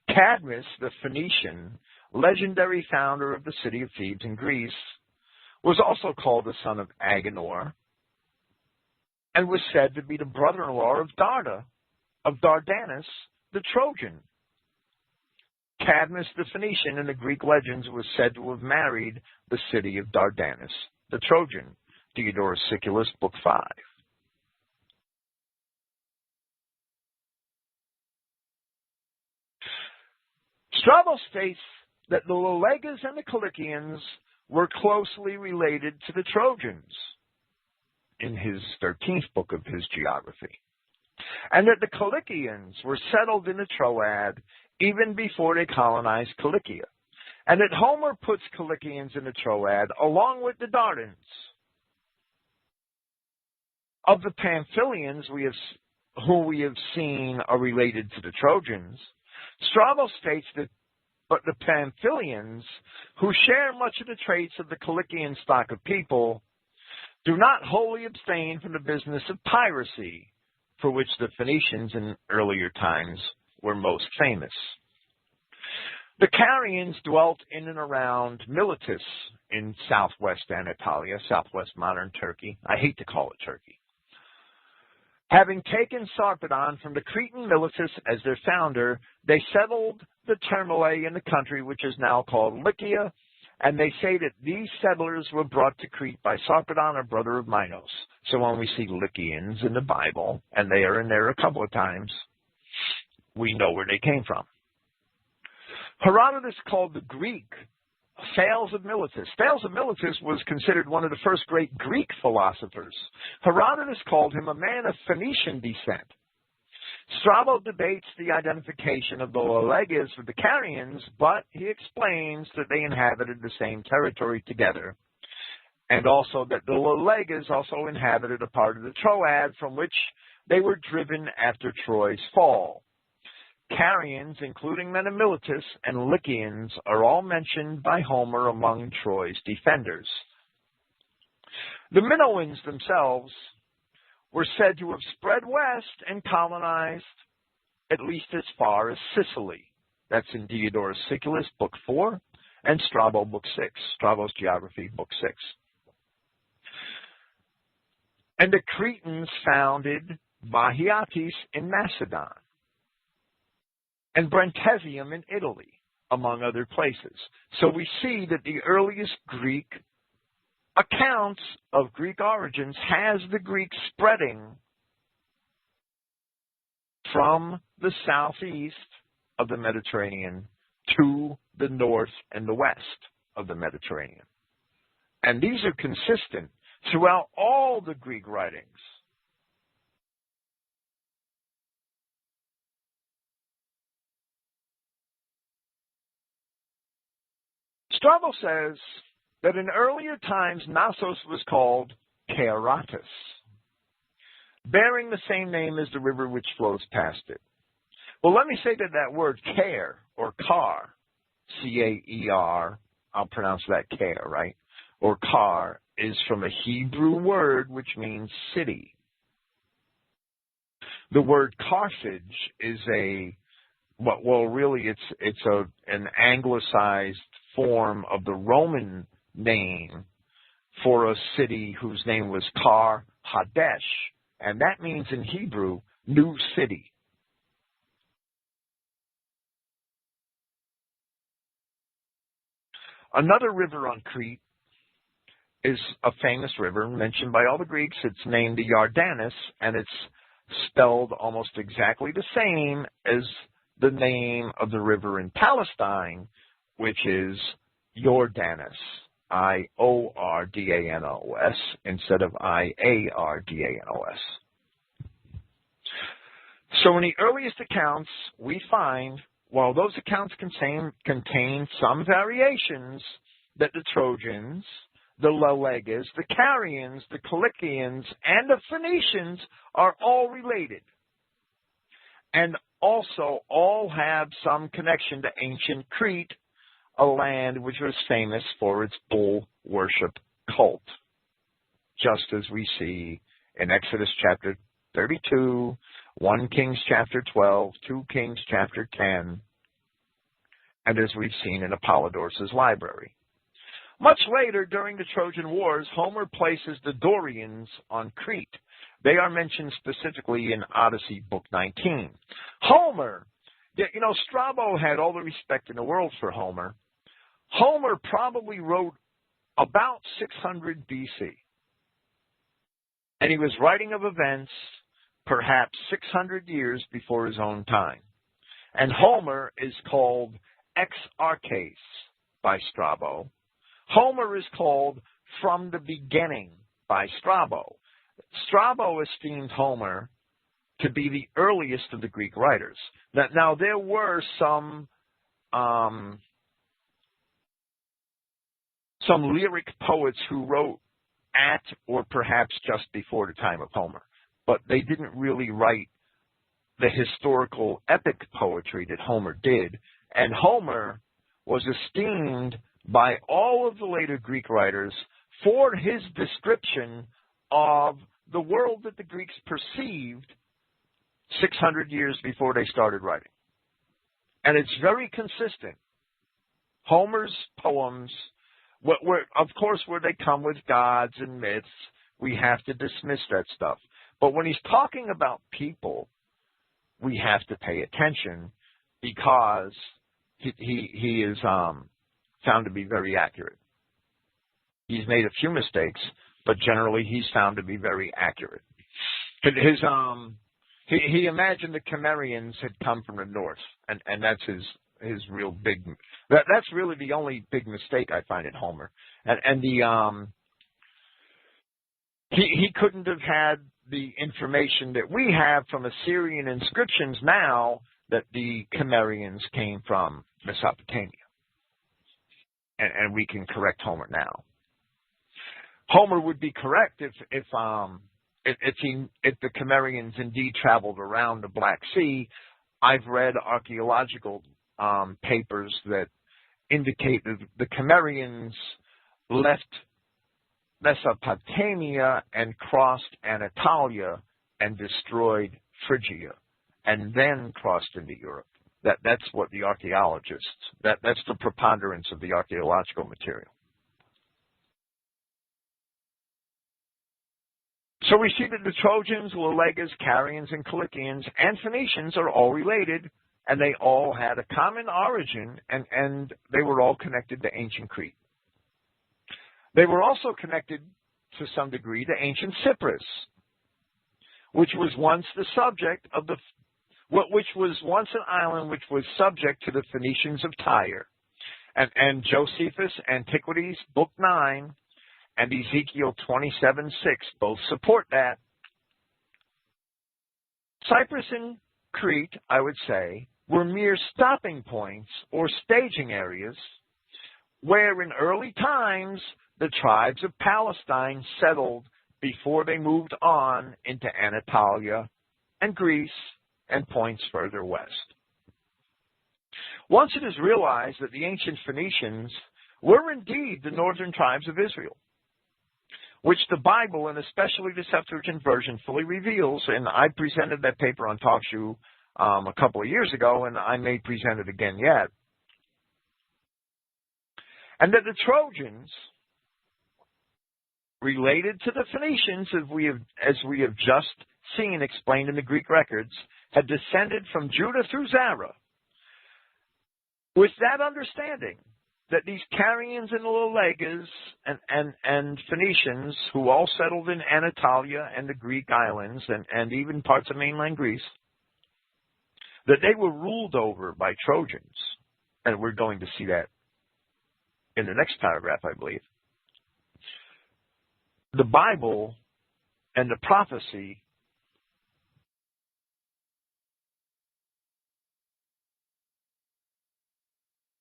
Cadmus, the Phoenician, legendary founder of the city of Thebes in Greece, was also called the son of Agenor, and was said to be the brother-in-law of Dardanus, the Trojan. Cadmus, the Phoenician, in the Greek legends was said to have married the city of Dardanus, the Trojan. Diodorus Siculus, Book 5. Strabo states that the Leleges and the Cilicians were closely related to the Trojans in his 13th book of his geography, and that the Cilicians were settled in the Troad even before they colonized Cilicia, and that Homer puts Cilicians in the Troad along with the Dardans. Of the Pamphylians who we have seen are related to the Trojans, Strabo states that but the Pamphylians, who share much of the traits of the Cilician stock of people, do not wholly abstain from the business of piracy, for which the Phoenicians in earlier times were most famous. The Carians dwelt in and around Miletus in southwest Anatolia, southwest modern Turkey. I hate to call it Turkey. Having taken Sarpedon from the Cretan Miletus as their founder, they settled the Thermalae in the country which is now called Lycia, and they say that these settlers were brought to Crete by Sarpedon, a brother of Minos. So when we see Lycians in the Bible, and they are in there a couple of times, we know where they came from. Herodotus called the Greek Thales of Miletus. Thales of Miletus was considered one of the first great Greek philosophers. Herodotus called him a man of Phoenician descent. Strabo debates the identification of the Leleges with the Carians, but he explains that they inhabited the same territory together, and also that the Leleges also inhabited a part of the Troad from which they were driven after Troy's fall. Carians, including men of Miletus, and Lycians are all mentioned by Homer among Troy's defenders. The Minoans themselves were said to have spread west and colonized at least as far as Sicily. That's in Diodorus Siculus, Book 4, and Strabo, Book 6, Strabo's Geography, Book 6. And the Cretans founded Bahiatis in Macedon and Brentesium in Italy, among other places. So we see that the earliest Greek accounts of Greek origins has the Greek spreading from the southeast of the Mediterranean to the north and the west of the Mediterranean. And these are consistent throughout all the Greek writings. Strabo says that in earlier times Knossos was called Kaeratis, bearing the same name as the river which flows past it. Well, let me say that that word Caer, or Car, C-A-E-R, I'll pronounce that Caer, right? Or Car, is from a Hebrew word which means city. The word Carthage is an anglicized form of the Roman name for a city whose name was Kar Hadesh, and that means in Hebrew, new city. Another river on Crete is a famous river mentioned by all the Greeks. It's named the Yardanus, and it's spelled almost exactly the same as the name of the river in Palestine, which is Jordanos, I-O-R-D-A-N-O-S, instead of I-A-R-D-A-N-O-S. So in the earliest accounts, we find, while those accounts contain some variations, that the Trojans, the Lelegas, the Carians, the Cilicians, and the Phoenicians are all related, and also all have some connection to ancient Crete, a land which was famous for its bull worship cult, just as we see in Exodus chapter 32, 1 Kings chapter 12, 2 Kings chapter 10, and as we've seen in Apollodorus' library. Much later, during the Trojan Wars, Homer places the Dorians on Crete. They are mentioned specifically in Odyssey, Book 19. Homer, Strabo had all the respect in the world for Homer. Homer probably wrote about 600 BC. And he was writing of events perhaps 600 years before his own time. And Homer is called ex arches by Strabo. Homer is called from the beginning by Strabo. Strabo esteemed Homer to be the earliest of the Greek writers. Now there were some lyric poets who wrote at or perhaps just before the time of Homer, but they didn't really write the historical epic poetry that Homer did. And Homer was esteemed by all of the later Greek writers for his description of the world that the Greeks perceived 600 years before they started writing. And it's very consistent. Homer's poems, of course, where they come with gods and myths, we have to dismiss that stuff. But when he's talking about people, we have to pay attention because he is found to be very accurate. He's made a few mistakes, but generally he's found to be very accurate. He imagined the Cimmerians had come from the north, and that's his real big. That's really the only big mistake I find in Homer, and he couldn't have had the information that we have from Assyrian inscriptions now that the Cimmerians came from Mesopotamia. And we can correct Homer now. Homer would be correct if the Cimmerians indeed traveled around the Black Sea. I've read archaeological papers that indicate that the Cimmerians left Mesopotamia and crossed Anatolia and destroyed Phrygia. and then crossed into Europe. That's what the archaeologists, that's the preponderance of the archaeological material. So we see that the Trojans, Lelegas, Carians, and Cilicians, and Phoenicians are all related, and they all had a common origin, and they were all connected to ancient Crete. They were also connected to some degree to ancient Cyprus, which was once the subject of which was once an island which was subject to the Phoenicians of Tyre. And Josephus, Antiquities, Book 9, and Ezekiel 27:6 both support that. Cyprus and Crete, I would say, were mere stopping points or staging areas where in early times the tribes of Palestine settled before they moved on into Anatolia and Greece and points further west. Once it is realized that the ancient Phoenicians were indeed the northern tribes of Israel, which the Bible, and especially the Septuagint version, fully reveals, and I presented that paper on TalkShoe a couple of years ago, and I may present it again yet, and that the Trojans, related to the Phoenicians, as we have just seen explained in the Greek records, had descended from Judah through Zara. With that understanding, that these Carians and Lelegas and Phoenicians, who all settled in Anatolia and the Greek islands and even parts of mainland Greece, that they were ruled over by Trojans. And we're going to see that in the next paragraph, I believe. The Bible and the prophecy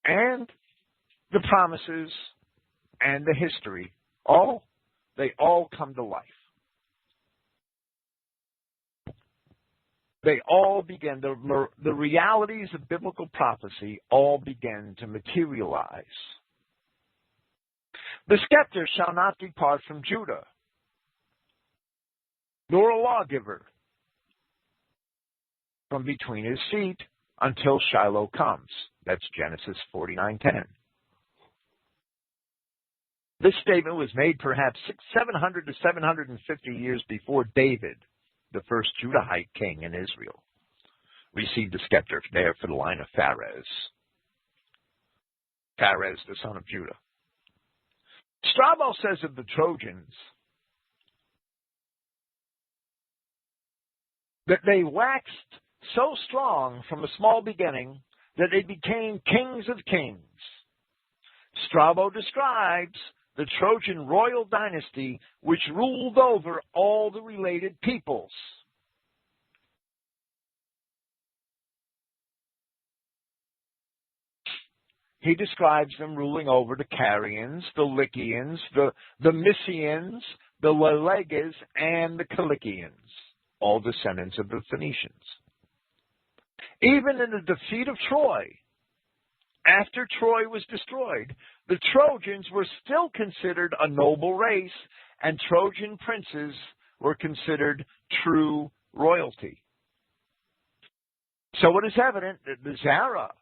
and the promises and the history, they all come to life. They all begin, the realities of biblical prophecy all begin to materialize. The scepter shall not depart from Judah, nor a lawgiver from between his feet until Shiloh comes. That's Genesis 49:10. This statement was made perhaps 700 to 750 years before David, the first Judahite king in Israel, received the scepter there for the line of Pharez. Pharez, the son of Judah. Strabo says of the Trojans that they waxed so strong from a small beginning that they became kings of kings. Strabo describes the Trojan royal dynasty which ruled over all the related peoples. He describes them ruling over the Carians, the Lycians, the Mysians, the Lelegas, and the Cilicians, all descendants of the Phoenicians. Even in the defeat of Troy, after Troy was destroyed, the Trojans were still considered a noble race, and Trojan princes were considered true royalty. So it is evident that the Zara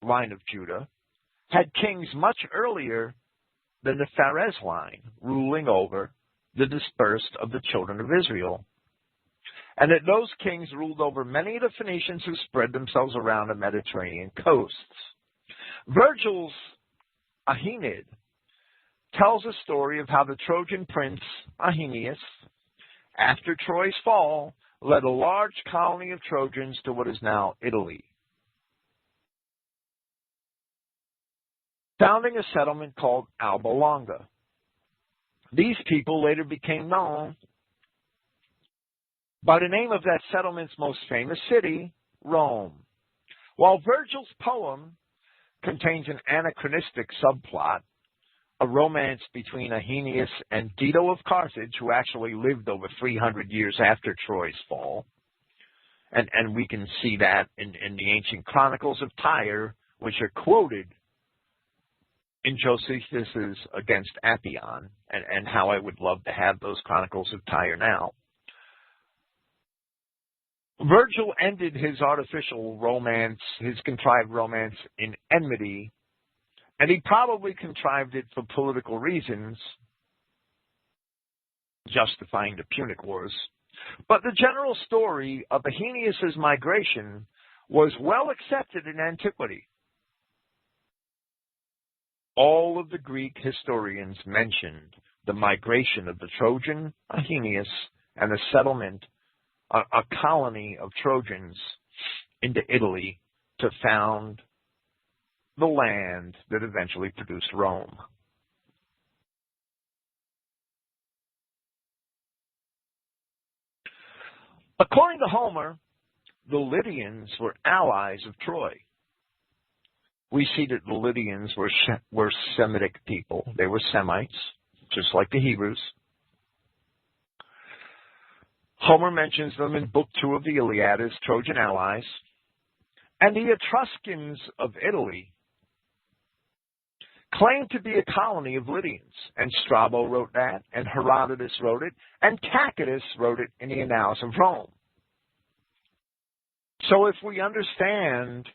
line of Judah had kings much earlier than the Pharez line, ruling over the dispersed of the children of Israel, and that those kings ruled over many of the Phoenicians who spread themselves around the Mediterranean coasts. Virgil's Aeneid tells a story of how the Trojan prince Aeneas, after Troy's fall, led a large colony of Trojans to what is now Italy, founding a settlement called Alba Longa. These people later became known by the name of that settlement's most famous city, Rome. While Virgil's poem contains an anachronistic subplot, a romance between Aeneas and Dido of Carthage, who actually lived over 300 years after Troy's fall, and we can see that in the ancient chronicles of Tyre, which are quoted in Josephus's Against Appian, and how I would love to have those chronicles of Tyre now. Virgil ended his artificial romance, his contrived romance, in enmity, and he probably contrived it for political reasons, justifying the Punic Wars. But the general story of Aeneas's migration was well accepted in antiquity. All of the Greek historians mentioned the migration of the Trojan Aeneas and the settlement, a colony of Trojans into Italy to found the land that eventually produced Rome. According to Homer, the Lydians were allies of Troy. We see that the Lydians were Semitic people. They were Semites, just like the Hebrews. Homer mentions them in Book 2 of the Iliad as Trojan allies. And the Etruscans of Italy claimed to be a colony of Lydians. And Strabo wrote that, and Herodotus wrote it, and Tacitus wrote it in the Annals of Rome. So if we understand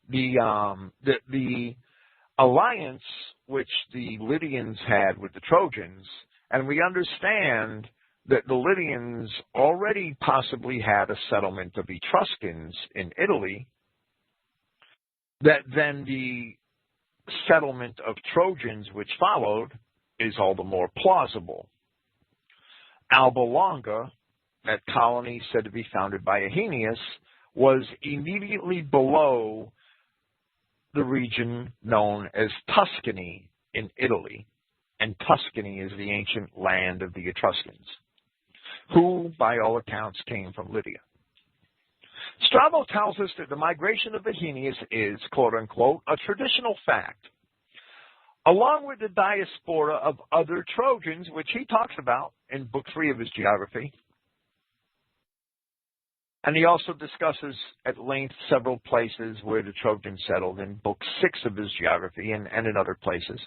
the alliance which the Lydians had with the Trojans, and we understand that the Lydians already possibly had a settlement of Etruscans in Italy, that then the settlement of Trojans which followed is all the more plausible. Alba Longa, that colony said to be founded by Aeneas, was immediately below the region known as Tuscany in Italy, and Tuscany is the ancient land of the Etruscans, who, by all accounts, came from Lydia. Strabo tells us that the migration of Aeneas is, quote-unquote, a traditional fact, along with the diaspora of other Trojans, which he talks about in Book 3 of his geography. And he also discusses at length several places where the Trojans settled in Book 6 of his geography and in other places.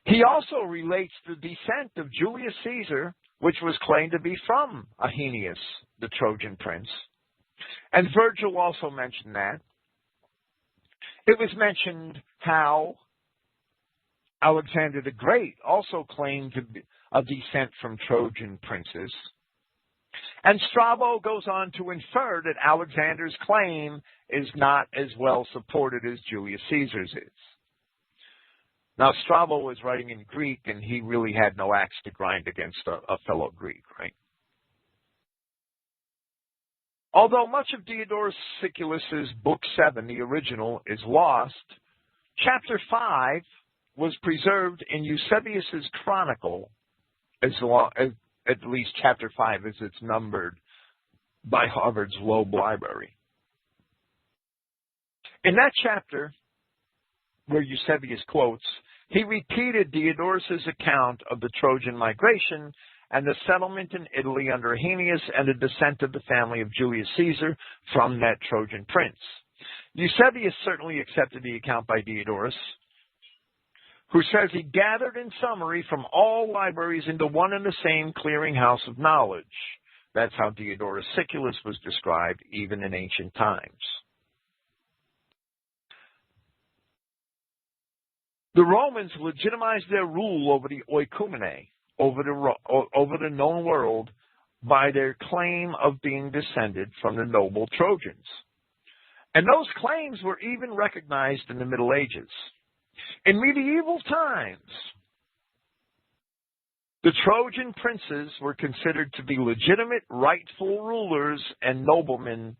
He also relates the descent of Julius Caesar, which was claimed to be from Aeneas, the Trojan prince. And Virgil also mentioned that. It was mentioned how Alexander the Great also claimed to be a descent from Trojan princes. And Strabo goes on to infer that Alexander's claim is not as well supported as Julius Caesar's is. Now, Strabo was writing in Greek, and he really had no axe to grind against a fellow Greek, right? Although much of Diodorus Siculus's Book 7, the original, is lost, Chapter 5 was preserved in Eusebius's Chronicle, at least Chapter 5 as it's numbered by Harvard's Loeb Library. In that chapter, where Eusebius quotes, he repeated Diodorus's account of the Trojan migration and the settlement in Italy under Aeneas and the descent of the family of Julius Caesar from that Trojan prince. Eusebius certainly accepted the account by Diodorus, who says he gathered in summary from all libraries into one and the same clearinghouse of knowledge. That's how Diodorus Siculus was described even in ancient times. The Romans legitimized their rule over the oikoumene, over the known world, by their claim of being descended from the noble Trojans. And those claims were even recognized in the Middle Ages. In medieval times, the Trojan princes were considered to be legitimate, rightful rulers, and noblemen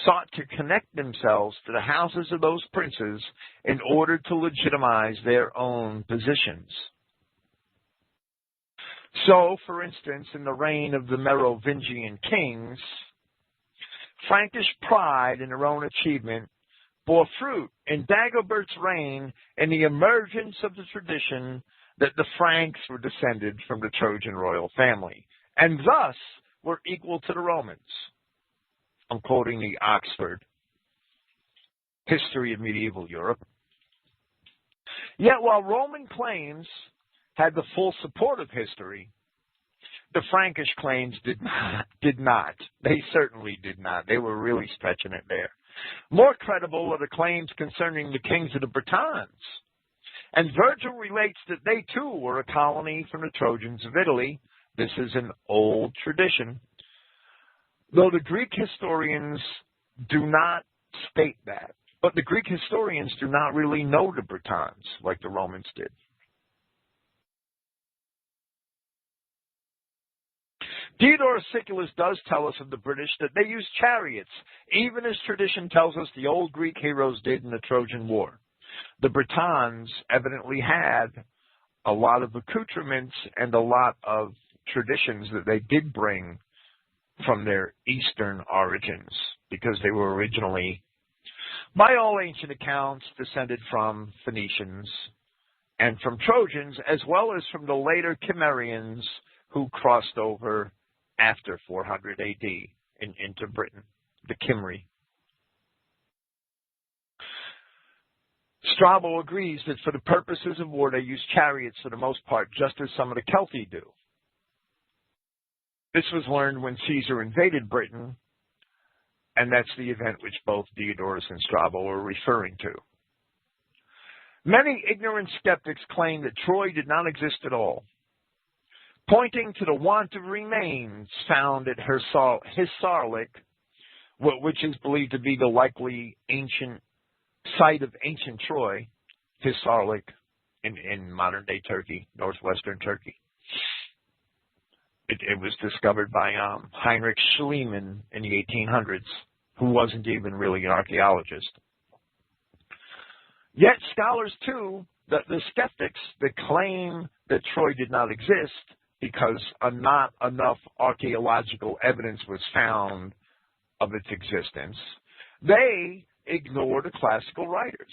sought to connect themselves to the houses of those princes in order to legitimize their own positions. So, for instance, in the reign of the Merovingian kings, Frankish pride in their own achievement bore fruit in Dagobert's reign in the emergence of the tradition that the Franks were descended from the Trojan royal family, and thus were equal to the Romans. I'm quoting the Oxford History of Medieval Europe. Yet while Roman claims had the full support of history, The Frankish claims did not. They certainly did not. They were really stretching it there. More credible are the claims concerning the kings of the Britons. And Virgil relates that they too were a colony from the Trojans of Italy. This is an old tradition, though the Greek historians do not state that. But the Greek historians do not really know the Britons like the Romans did. Diodorus Siculus does tell us of the British that they used chariots, even as tradition tells us the old Greek heroes did in the Trojan War. The Britons evidently had a lot of accoutrements and a lot of traditions that they did bring from their eastern origins, because they were originally, by all ancient accounts, descended from Phoenicians and from Trojans, as well as from the later Cimmerians who crossed over after 400 AD into Britain, the Cymri. Strabo agrees that for the purposes of war, they used chariots for the most part, just as some of the Celti do. This was learned when Caesar invaded Britain, and that's the event which both Diodorus and Strabo are referring to. Many ignorant skeptics claim that Troy did not exist at all, pointing to the want of remains found at Hisarlik, which is believed to be the likely ancient site of ancient Troy, Hisarlik, in modern-day Turkey, northwestern Turkey. It was discovered by Heinrich Schliemann in the 1800s, who wasn't even really an archaeologist. Yet scholars, too, the skeptics that claim that Troy did not exist because not enough archaeological evidence was found of its existence, they ignore the classical writers.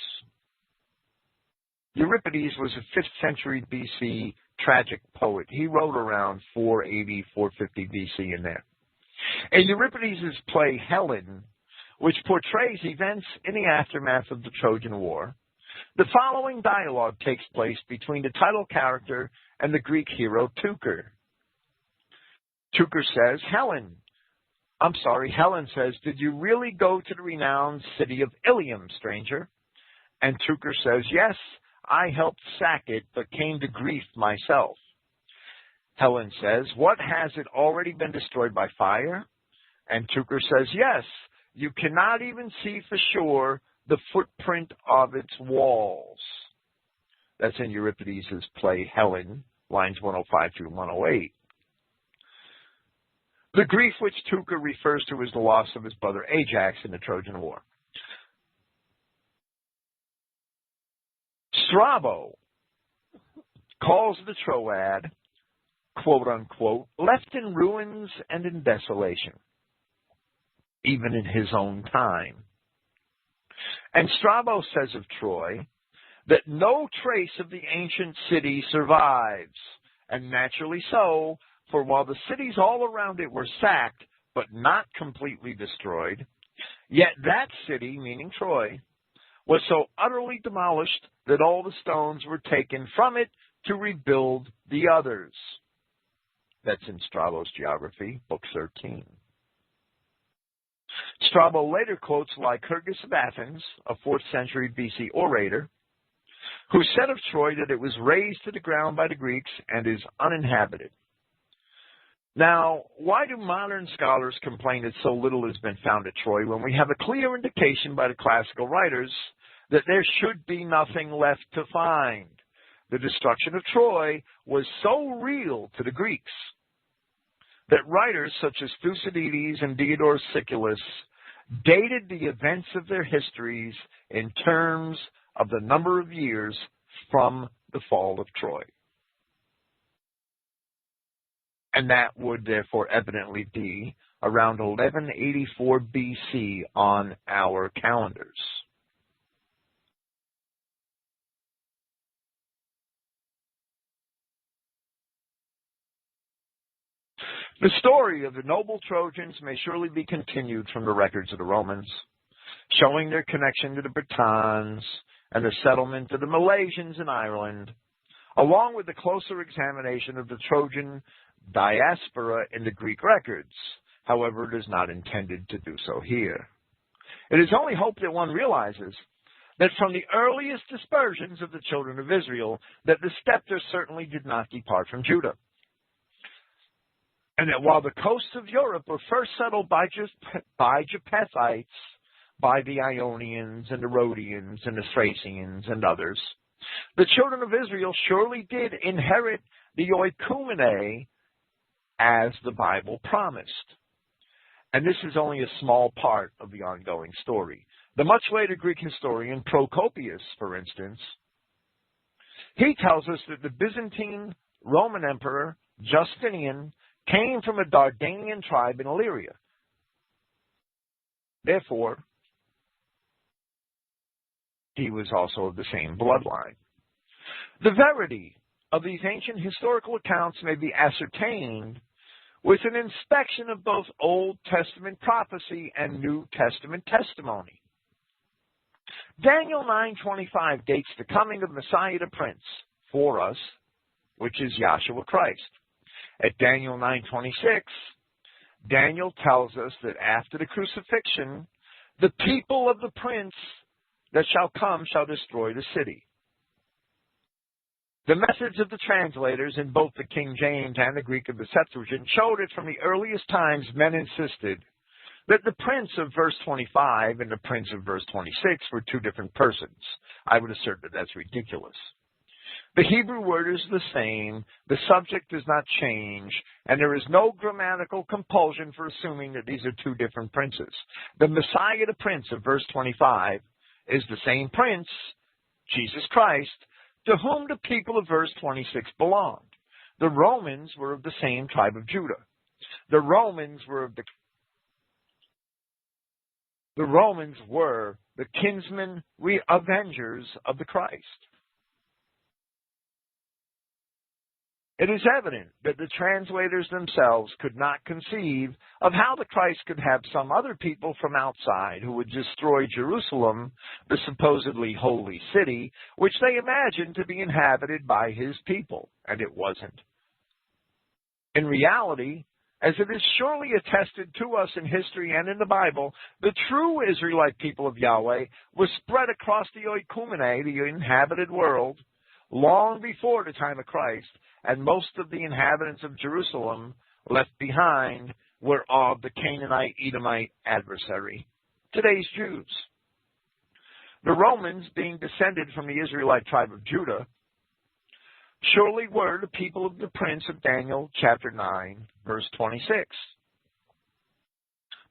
Euripides was a 5th century BC tragic poet. He wrote around 480, 450 BC in there. In Euripides' play Helen, which portrays events in the aftermath of the Trojan War, the following dialogue takes place between the title character and the Greek hero Teucer. Teucer says, Helen says, did you really go to the renowned city of Ilium, stranger? And Teucer says, yes, I helped sack it, but came to grief myself. Helen says, what, has it already been destroyed by fire? And Teucer says, yes, you cannot even see for sure the footprint of its walls. That's in Euripides' play Helen, lines 105 through 108. The grief which Teucer refers to is the loss of his brother Ajax in the Trojan War. Strabo calls the Troad, quote unquote, left in ruins and in desolation, even in his own time. And Strabo says of Troy that no trace of the ancient city survives, and naturally so, for while the cities all around it were sacked, but not completely destroyed, yet that city, meaning Troy, was so utterly demolished that all the stones were taken from it to rebuild the others. That's in Strabo's Geography, Book 13. Strabo later quotes Lycurgus of Athens, a 4th century BC orator, who said of Troy that it was razed to the ground by the Greeks and is uninhabited. Now, why do modern scholars complain that so little has been found at Troy when we have a clear indication by the classical writers that there should be nothing left to find? The destruction of Troy was so real to the Greeks that writers such as Thucydides and Diodorus Siculus dated the events of their histories in terms of the number of years from the fall of Troy. And that would therefore evidently be around 1184 BC on our calendars. The story of the noble Trojans may surely be continued from the records of the Romans, showing their connection to the Britons and the settlement of the Malaysians in Ireland, along with the closer examination of the Trojan diaspora in the Greek records. However, it is not intended to do so here. It is only hope that one realizes that from the earliest dispersions of the children of Israel, that the scepter certainly did not depart from Judah. And that while the coasts of Europe were first settled by Japhethites, by the Ionians and the Rhodians and the Thracians and others, the children of Israel surely did inherit the oikumene as the Bible promised. And this is only a small part of the ongoing story. The much later Greek historian Procopius, for instance, he tells us that the Byzantine Roman Emperor Justinian came from a Dardanian tribe in Illyria. Therefore, he was also of the same bloodline. The verity of these ancient historical accounts may be ascertained with an inspection of both Old Testament prophecy and New Testament testimony. Daniel 9:25 dates the coming of Messiah the Prince for us, which is Yahshua Christ. At Daniel 9:26, Daniel tells us that after the crucifixion, the people of the Prince that shall come shall destroy the city. The methods of the translators in both the King James and the Greek of the Septuagint showed it from the earliest times men insisted that the prince of verse 25 and the prince of verse 26 were two different persons. I would assert that that's ridiculous. The Hebrew word is the same, the subject does not change, and there is no grammatical compulsion for assuming that these are two different princes. The Messiah, the prince of verse 25, is the same prince, Jesus Christ, to whom the people of verse 26 belonged. The Romans were of the same tribe of Judah. The Romans were the kinsmen, avengers of the Christ. It is evident that the translators themselves could not conceive of how the Christ could have some other people from outside who would destroy Jerusalem, the supposedly holy city, which they imagined to be inhabited by his people, and it wasn't. In reality, as it is surely attested to us in history and in the Bible, the true Israelite people of Yahweh was spread across the oikumene, the inhabited world, long before the time of Christ, and most of the inhabitants of Jerusalem left behind were of the Canaanite, Edomite adversary, today's Jews. The Romans, being descended from the Israelite tribe of Judah, surely were the people of the prince of Daniel chapter 9, verse 26.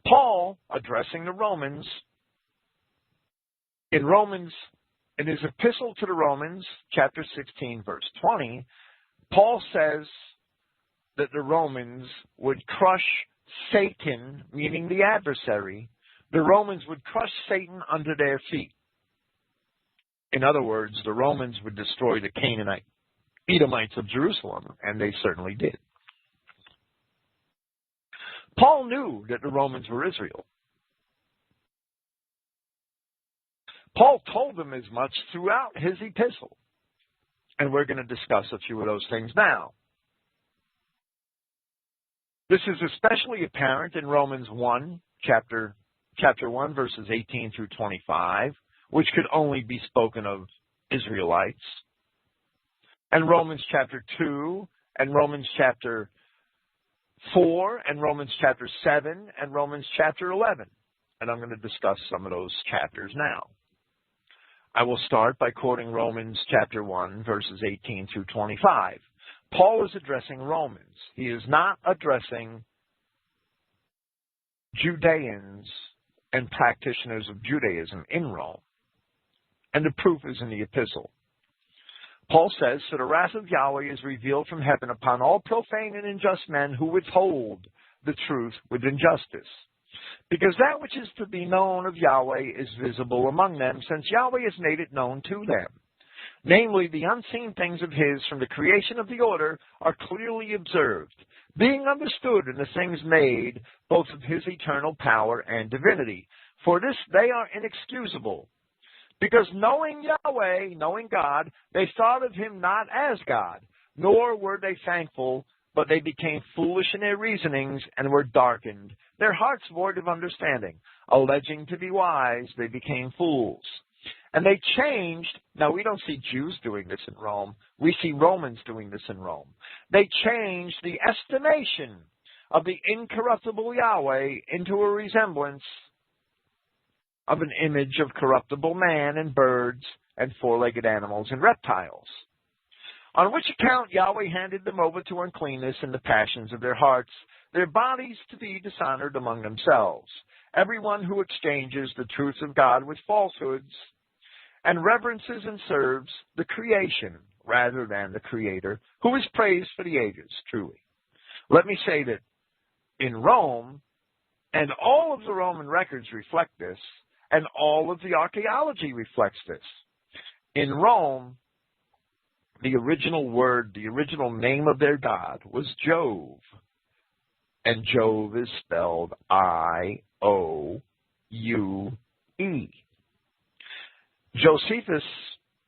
Paul, addressing the Romans, in his epistle to the Romans, chapter 16, verse 20, Paul says that the Romans would crush Satan, meaning the adversary. The Romans would crush Satan under their feet. In other words, the Romans would destroy the Canaanite, Edomites of Jerusalem, and they certainly did. Paul knew that the Romans were Israel. Paul told them as much throughout his epistle. And we're going to discuss a few of those things now. This is especially apparent in Romans 1, chapter 1, verses 18 through 25, which could only be spoken of Israelites, and Romans chapter 2, and Romans chapter 4, and Romans chapter 7, and Romans chapter 11. And I'm going to discuss some of those chapters now. I will start by quoting Romans chapter 1, verses 18 through 25. Paul is addressing Romans. He is not addressing Judeans and practitioners of Judaism in Rome. And the proof is in the epistle. Paul says, "For the wrath of Yahweh is revealed from heaven upon all profane and unjust men who withhold the truth with injustice. Because that which is to be known of Yahweh is visible among them, since Yahweh has made it known to them. Namely, the unseen things of his from the creation of the order are clearly observed, being understood in the things made, both of his eternal power and divinity. For this they are inexcusable. Because knowing Yahweh, knowing God, they thought of him not as God, nor were they thankful, but they became foolish in their reasonings and were darkened, their hearts void of understanding. Alleging to be wise, they became fools. And they changed. Now, we don't see Jews doing this in Rome. We see Romans doing this in Rome. They changed the estimation of the incorruptible Yahweh into a resemblance of an image of corruptible man and birds and four-legged animals and reptiles. On which account Yahweh handed them over to uncleanness and the passions of their hearts, their bodies to be dishonored among themselves. Everyone who exchanges the truth of God with falsehoods and reverences and serves the creation rather than the Creator, who is praised for the ages, truly. Let me say that in Rome, and all of the Roman records reflect this, and all of the archaeology reflects this. In Rome, the original word, the original name of their god was Jove. And Jove is spelled I-O-U-E. Josephus,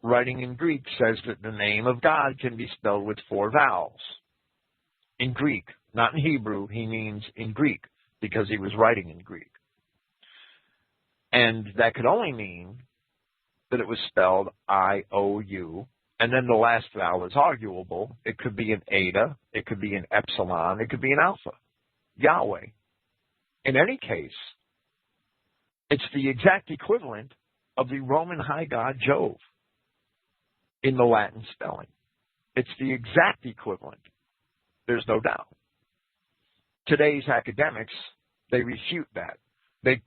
writing in Greek, says that the name of God can be spelled with 4 vowels. In Greek, not in Hebrew, he means in Greek, because he was writing in Greek. And that could only mean that it was spelled I-O-U, and then the last vowel is arguable. It could be an eta, it could be an epsilon, it could be an alpha. Yahweh. In any case, it's the exact equivalent of the Roman high god Jove in the Latin spelling. It's the exact equivalent. There's no doubt. Today's academics, they refute that. They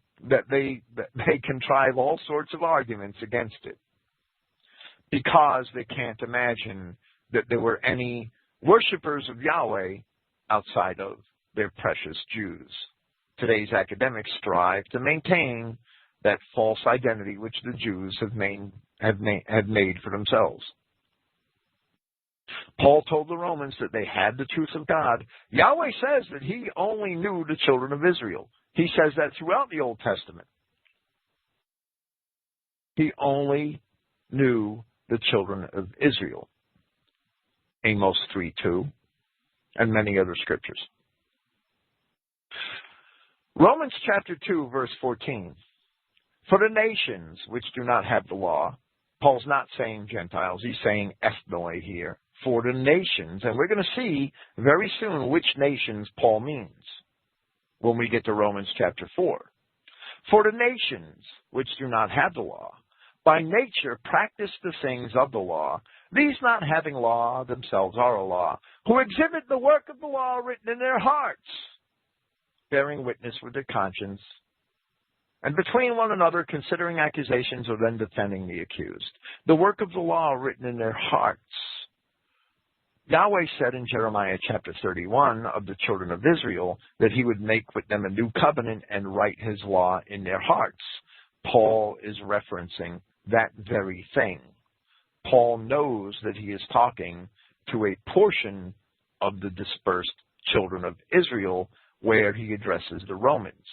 contrive all sorts of arguments against it because they can't imagine that there were any worshipers of Yahweh outside of their precious Jews. Today's academics strive to maintain that false identity which the Jews have made for themselves. Paul told the Romans that they had the truth of God. Yahweh says that he only knew the children of Israel. He says that throughout the Old Testament. He only knew the children of Israel. Amos 3:2 and many other scriptures. Romans chapter 2, verse 14. For the nations which do not have the law, Paul's not saying Gentiles, he's saying ethnoi here. For the nations, and we're going to see very soon which nations Paul means when we get to Romans chapter 4. For the nations which do not have the law, by nature practice the things of the law, these not having law themselves are a law, who exhibit the work of the law written in their hearts, bearing witness with their conscience, and between one another considering accusations or then defending the accused. The work of the law written in their hearts. Yahweh said in Jeremiah chapter 31 of the children of Israel that he would make with them a new covenant and write his law in their hearts. Paul is referencing that very thing. Paul knows that he is talking to a portion of the dispersed children of Israel where he addresses the Romans.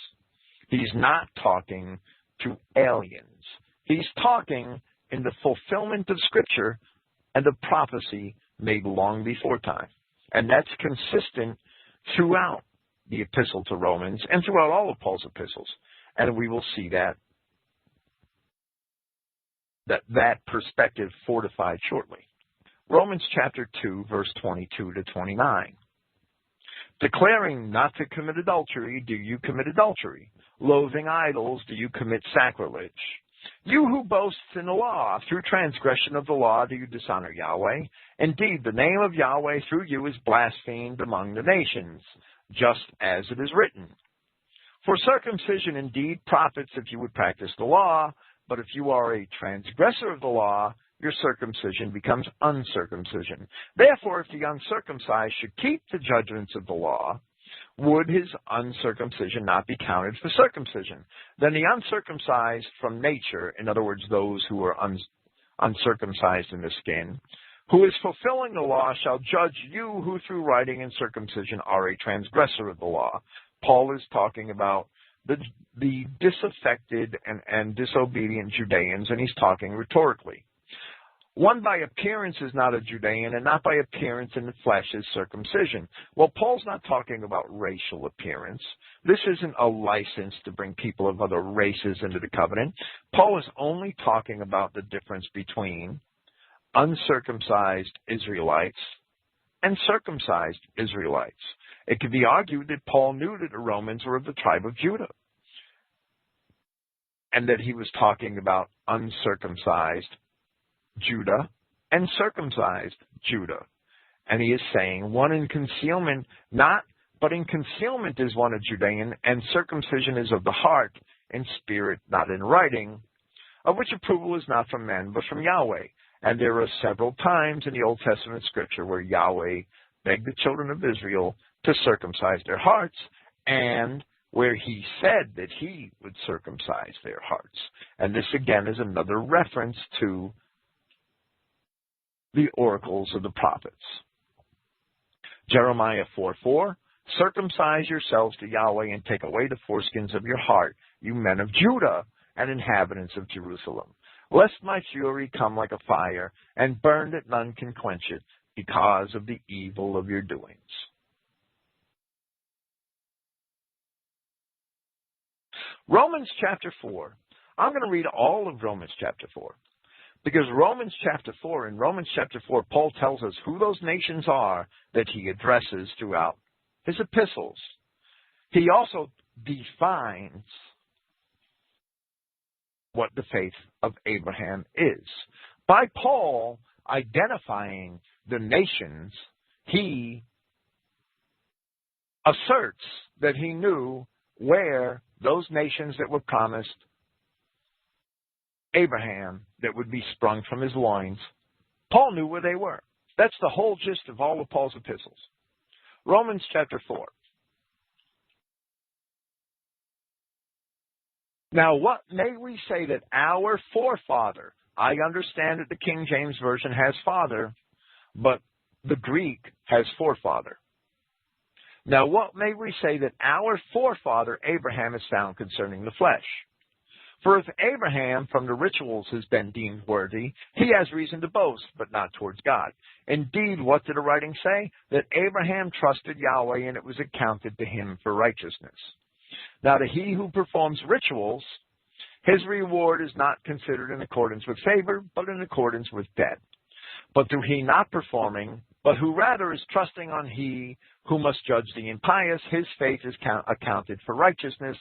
He's not talking to aliens. He's talking in the fulfillment of Scripture and of prophecy made long before time. And that's consistent throughout the epistle to Romans and throughout all of Paul's epistles. And we will see that perspective fortified shortly. Romans chapter 2, verse 22 to 29. Declaring not to commit adultery, do you commit adultery? Loathing idols, do you commit sacrilege? You who boast in the law, through transgression of the law do you dishonor Yahweh? Indeed, the name of Yahweh through you is blasphemed among the nations, just as it is written. For circumcision indeed profits if you would practice the law, but if you are a transgressor of the law, your circumcision becomes uncircumcision. Therefore, if the uncircumcised should keep the judgments of the law, would his uncircumcision not be counted for circumcision? Then the uncircumcised from nature, in other words, those who are uncircumcised in the skin, who is fulfilling the law shall judge you who through writing and circumcision are a transgressor of the law. Paul is talking about the disaffected and disobedient Judeans, and he's talking rhetorically. One by appearance is not a Judean, and not by appearance in the flesh is circumcision. Well, Paul's not talking about racial appearance. This isn't a license to bring people of other races into the covenant. Paul is only talking about the difference between uncircumcised Israelites and circumcised Israelites. It could be argued that Paul knew that the Romans were of the tribe of Judah, and that he was talking about uncircumcised Judah and circumcised Judah. And he is saying one in concealment, but in concealment is one a Judean, and circumcision is of the heart, in spirit, not in writing, of which approval is not from men, but from Yahweh. And there are several times in the Old Testament scripture where Yahweh begged the children of Israel to circumcise their hearts, and where he said that he would circumcise their hearts. And this again is another reference to the oracles of the prophets. Jeremiah 4:4, circumcise yourselves to Yahweh and take away the foreskins of your heart, you men of Judah and inhabitants of Jerusalem, lest my fury come like a fire and burn that none can quench it because of the evil of your doings. Romans chapter 4. I'm going to read all of Romans chapter 4. Because in Romans chapter 4, Paul tells us who those nations are that he addresses throughout his epistles. He also defines what the faith of Abraham is. By Paul identifying the nations, he asserts that he knew where those nations that were promised Abraham, that would be sprung from his loins, Paul knew where they were. That's the whole gist of all of Paul's epistles. Romans chapter 4. Now, what may we say that our forefather, I understand that the King James Version has father, but the Greek has forefather. Now, what may we say that our forefather Abraham is found concerning the flesh? For if Abraham from the rituals has been deemed worthy, he has reason to boast, but not towards God. Indeed, what did the writing say? That Abraham trusted Yahweh, and it was accounted to him for righteousness. Now to he who performs rituals, his reward is not considered in accordance with favor, but in accordance with debt. But to he not performing, but who rather is trusting on he who must judge the impious, his faith is accounted for righteousness,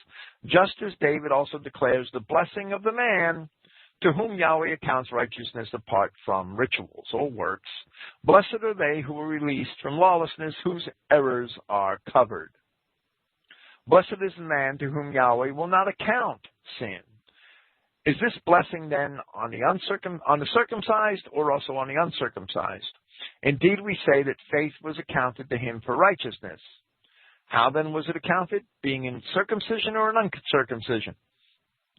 just as David also declares the blessing of the man to whom Yahweh accounts righteousness apart from rituals or works. Blessed are they who are released from lawlessness, whose errors are covered. Blessed is the man to whom Yahweh will not account sin. Is this blessing then on the circumcised or also on the uncircumcised? Indeed, we say that faith was accounted to him for righteousness. How then was it accounted? Being in circumcision or in uncircumcision?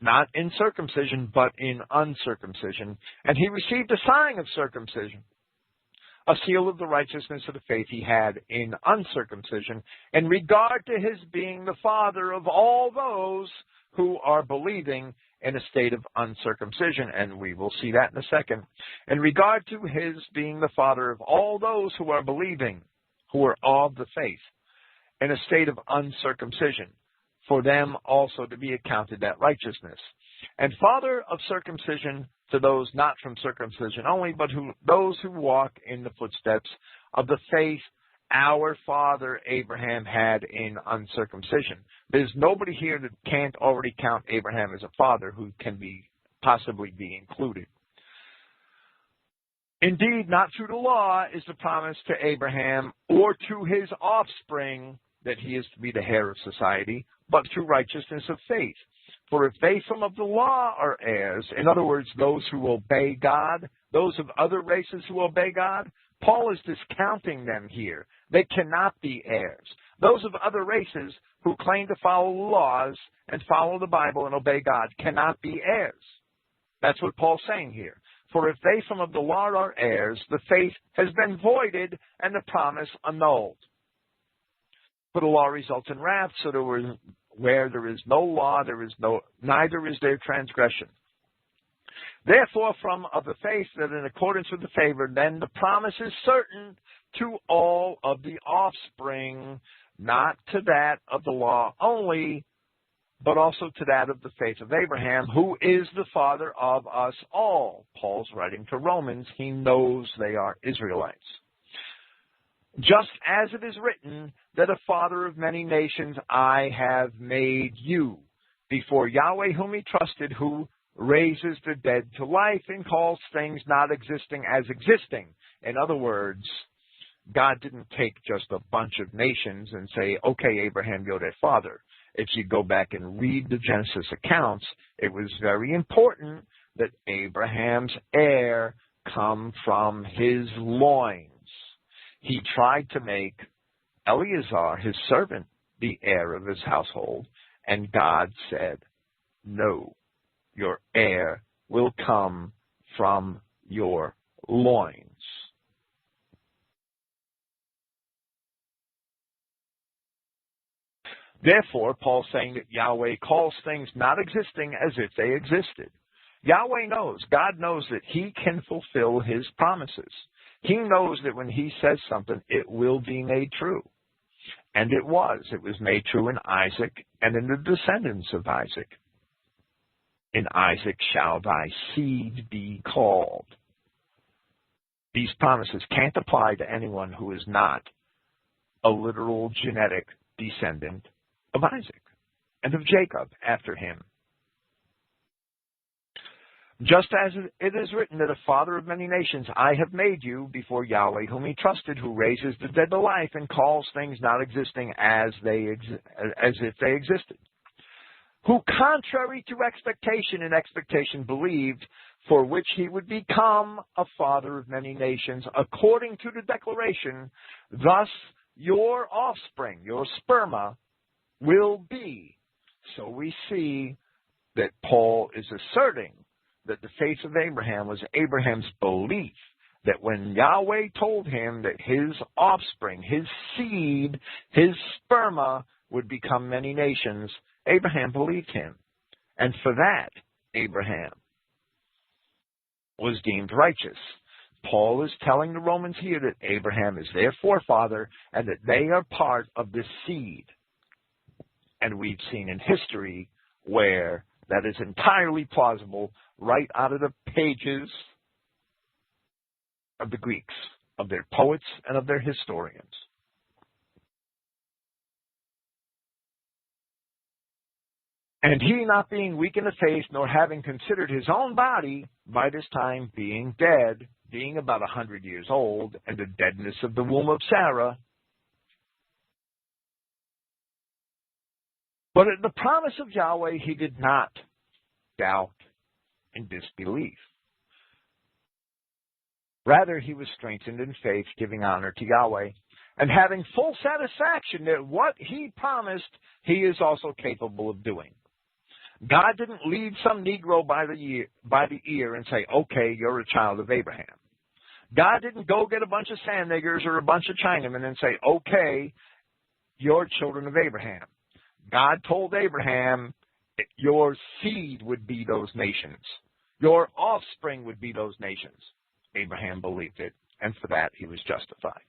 Not in circumcision, but in uncircumcision. And he received a sign of circumcision, a seal of the righteousness of the faith he had in uncircumcision, in regard to his being the father of all those who are believing in a state of uncircumcision, and we will see that in a second. In regard to his being the father of all those who are believing, who are of the faith, in a state of uncircumcision, for them also to be accounted that righteousness. And father of circumcision to those not from circumcision only, but those who walk in the footsteps of the faith our father Abraham had in uncircumcision. There's nobody here that can't already count Abraham as a father who can possibly be included. Indeed, not through the law is the promise to Abraham or to his offspring that he is to be the heir of society, but through righteousness of faith. For if they from of the law are heirs, in other words, those who obey God, those of other races who obey God, Paul is discounting them here. They cannot be heirs. Those of other races who claim to follow laws and follow the Bible and obey God cannot be heirs. That's what Paul's saying here. For if they from of the law are heirs, the faith has been voided and the promise annulled. For the law results in wrath, so where there is no law, neither is there transgression. Therefore, from of the faith that in accordance with the favor, then the promise is certain to all of the offspring, not to that of the law only, but also to that of the faith of Abraham, who is the father of us all. Paul's writing to Romans. He knows they are Israelites. Just as it is written that a father of many nations I have made you, before Yahweh whom he trusted, who raises the dead to life and calls things not existing as existing. In other words, God didn't take just a bunch of nations and say, okay, Abraham, you're their father. If you go back and read the Genesis accounts, it was very important that Abraham's heir come from his loins. He tried to make Eleazar, his servant, the heir of his household, and God said, no, your heir will come from your loins. Therefore, Paul's saying that Yahweh calls things not existing as if they existed. Yahweh knows, God knows that he can fulfill his promises. He knows that when he says something, it will be made true. And it was. It was made true in Isaac and in the descendants of Isaac. In Isaac shall thy seed be called. These promises can't apply to anyone who is not a literal genetic descendant of Isaac and of Jacob after him. Just as it is written that a father of many nations I have made you before Yahweh whom he trusted, who raises the dead to life and calls things not existing as if they existed. Who contrary to expectation believed, for which he would become a father of many nations, according to the declaration, thus your offspring, your sperma, will be. So we see that Paul is asserting that the faith of Abraham was Abraham's belief that when Yahweh told him that his offspring, his seed, his sperma would become many nations, Abraham believed him. And for that, Abraham was deemed righteous. Paul is telling the Romans here that Abraham is their forefather and that they are part of this seed. And we've seen in history where that is entirely plausible right out of the pages of the Greeks, of their poets and of their historians. And he, not being weak in the faith, nor having considered his own body, by this time being dead, being about 100 years old, and the deadness of the womb of Sarah, but at the promise of Yahweh he did not doubt and disbelief. Rather, he was strengthened in faith, giving honor to Yahweh, and having full satisfaction that what he promised, he is also capable of doing. God didn't lead some Negro by the ear and say, okay, you're a child of Abraham. God didn't go get a bunch of sand niggers or a bunch of Chinamen and say, okay, you're children of Abraham. God told Abraham, your seed would be those nations. Your offspring would be those nations. Abraham believed it, and for that he was justified.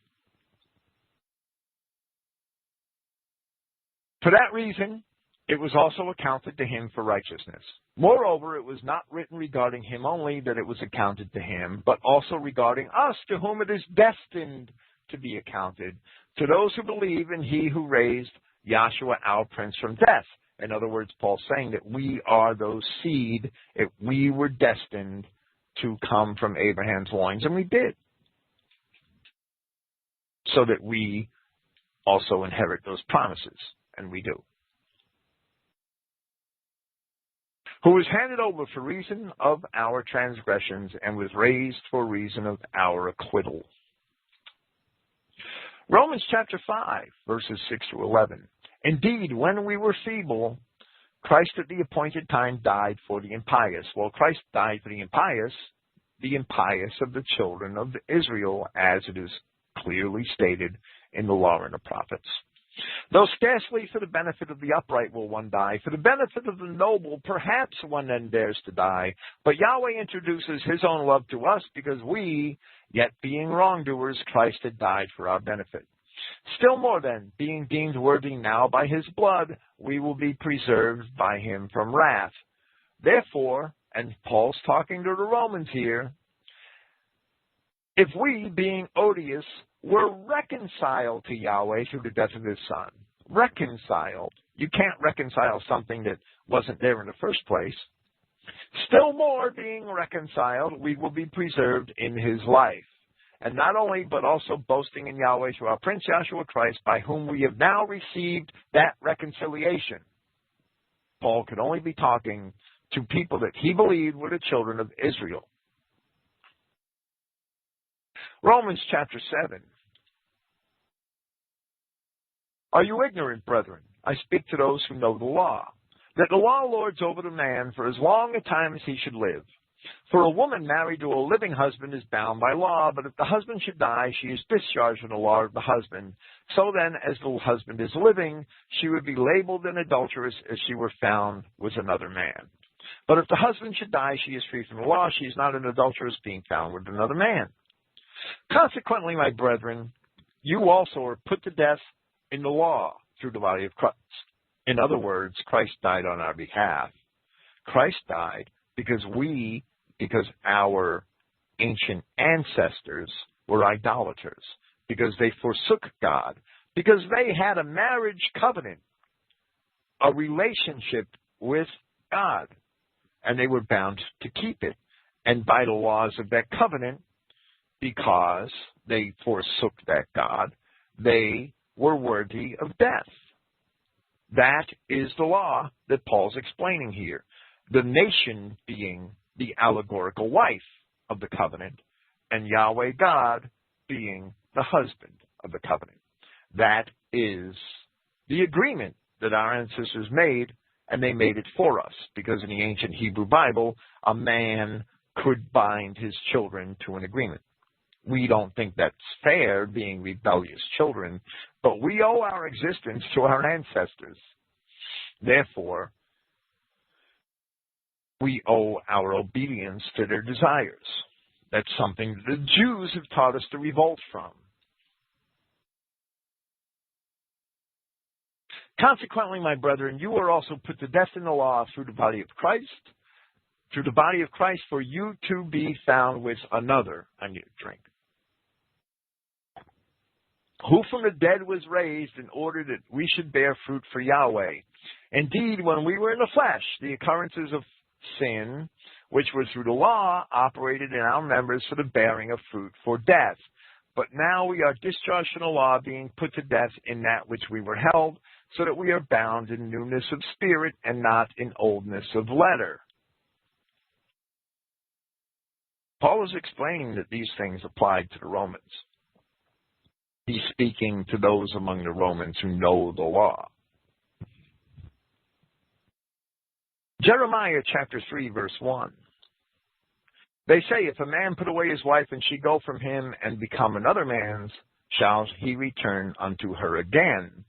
For that reason, it was also accounted to him for righteousness. Moreover, it was not written regarding him only that it was accounted to him, but also regarding us, to whom it is destined to be accounted, to those who believe in he who raised Yahshua our Prince from death. In other words, Paul's saying that we are those seed, if we were destined to come from Abraham's loins, and we did. So that we also inherit those promises, and we do. Who was handed over for reason of our transgressions and was raised for reason of our acquittal. Romans chapter 5, verses 6 through 11. Indeed, when we were feeble, Christ at the appointed time died for the impious. Well, Christ died for the impious of the children of Israel, as it is clearly stated in the law and the prophets. Though scarcely for the benefit of the upright will one die, for the benefit of the noble perhaps one then dares to die. But Yahweh introduces his own love to us because we, yet being wrongdoers, Christ had died for our benefit. Still more then, being deemed worthy now by his blood, we will be preserved by him from wrath. Therefore, and Paul's talking to the Romans here, if we, being odious, were reconciled to Yahweh through the death of his Son. Reconciled. You can't reconcile something that wasn't there in the first place. Still more, being reconciled, we will be preserved in his life. And not only, but also boasting in Yahweh through our Prince Yahshua Christ, by whom we have now received that reconciliation. Paul could only be talking to people that he believed were the children of Israel. Romans chapter 7. Are you ignorant, brethren? I speak to those who know the law, that the law lords over the man for as long a time as he should live. For a woman married to a living husband is bound by law, but if the husband should die, she is discharged from the law of the husband. So then, as the husband is living, she would be labeled an adulteress if she were found with another man. But if the husband should die, she is free from the law. She is not an adulteress being found with another man. Consequently, my brethren, you also are put to death in the law through the body of Christ. In other words, Christ died on our behalf. Christ died because our ancient ancestors were idolaters, because they forsook God, because they had a marriage covenant, a relationship with God, and they were bound to keep it. And by the laws of that covenant, because they forsook that God, they were worthy of death. That is the law that Paul's explaining here. The nation being the allegorical wife of the covenant, and Yahweh God being the husband of the covenant. That is the agreement that our ancestors made, and they made it for us, because in the ancient Hebrew Bible, a man could bind his children to an agreement. We don't think that's fair, being rebellious children, but we owe our existence to our ancestors. Therefore, we owe our obedience to their desires. That's something the Jews have taught us to revolt from. Consequently, my brethren, you are also put to death in the law through the body of Christ. Through the body of Christ, for you to be found with another. I need a drink. Who from the dead was raised in order that we should bear fruit for Yahweh. Indeed, when we were in the flesh, the occurrences of sin, which were through the law, operated in our members for the bearing of fruit for death. But now we are discharged from the law, being put to death in that which we were held, so that we are bound in newness of spirit and not in oldness of letter. Paul is explaining that these things applied to the Romans. He's speaking to those among the Romans who know the law. Jeremiah chapter 3, verse 1. They say, if a man put away his wife and she go from him and become another man's, shall he return unto her again?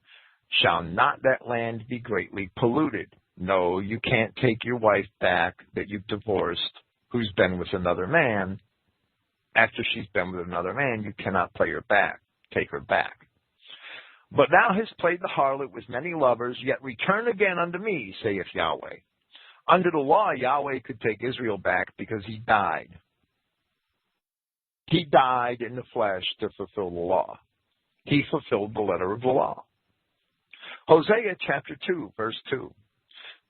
Shall not that land be greatly polluted? No, you can't take your wife back that you've divorced, who's been with another man. After she's been with another man, you cannot take her back. But thou hast played the harlot with many lovers, yet return again unto me, saith Yahweh. Under the law, Yahweh could take Israel back because he died. He died in the flesh to fulfill the law. He fulfilled the letter of the law. Hosea chapter 2, verse 2.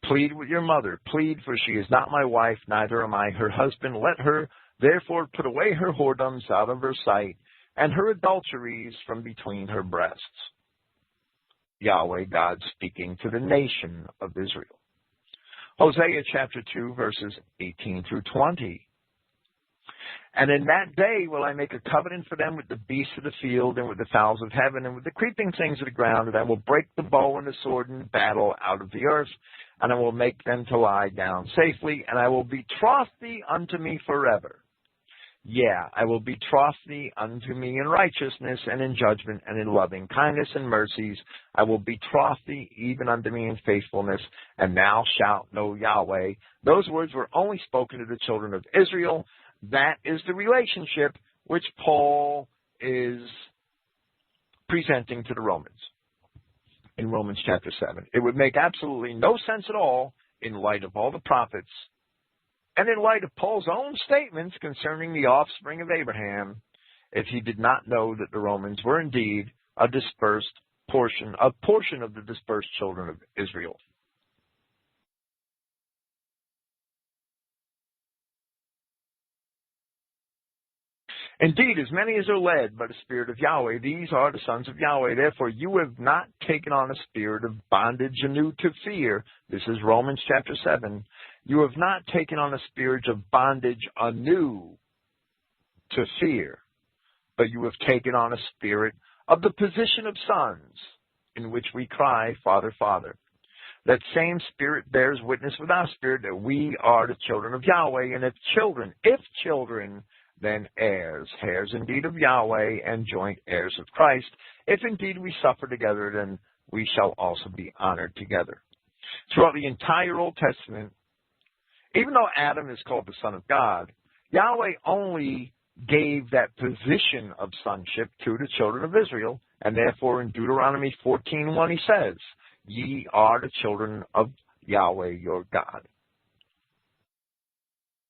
Plead with your mother, plead, for she is not my wife, neither am I her husband. Let her therefore put away her whoredoms out of her sight, and her adulteries from between her breasts. Yahweh God speaking to the nation of Israel. Hosea chapter 2, verses 18 through 20. And in that day will I make a covenant for them with the beasts of the field and with the fowls of heaven and with the creeping things of the ground, and I will break the bow and the sword and battle out of the earth, and I will make them to lie down safely, and I will betroth thee unto me forever. Yeah, I will betroth thee unto me in righteousness and in judgment and in loving kindness and mercies. I will betroth thee even unto me in faithfulness, and thou shalt know Yahweh. Those words were only spoken to the children of Israel. That is the relationship which Paul is presenting to the Romans in Romans chapter 7. It would make absolutely no sense at all in light of all the prophets and in light of Paul's own statements concerning the offspring of Abraham, if he did not know that the Romans were indeed a portion of the dispersed children of Israel. Indeed, as many as are led by the Spirit of Yahweh, these are the sons of Yahweh. Therefore, you have not taken on a spirit of bondage anew to fear. This is Romans chapter 7. You have not taken on a spirit of bondage anew to fear, but you have taken on a spirit of the position of sons, in which we cry, Father, Father. That same Spirit bears witness with our spirit that we are the children of Yahweh, and if children, then heirs indeed of Yahweh, and joint heirs of Christ. If indeed we suffer together, then we shall also be honored together. Throughout the entire Old Testament, even though Adam is called the Son of God, Yahweh only gave that position of sonship to the children of Israel, and therefore in Deuteronomy 14:1 he says, ye are the children of Yahweh your God.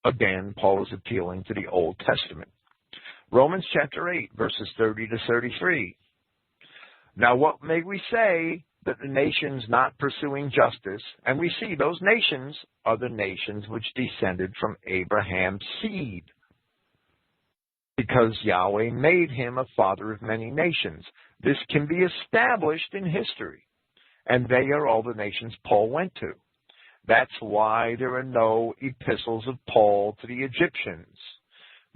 Again, Paul is appealing to the Old Testament. Romans chapter 8, verses 30 to 33. Now what may we say that the nations not pursuing justice, and we see those nations are the nations which descended from Abraham's seed, because Yahweh made him a father of many nations. This can be established in history, and they are all the nations Paul went to. That's why there are no epistles of Paul to the Egyptians.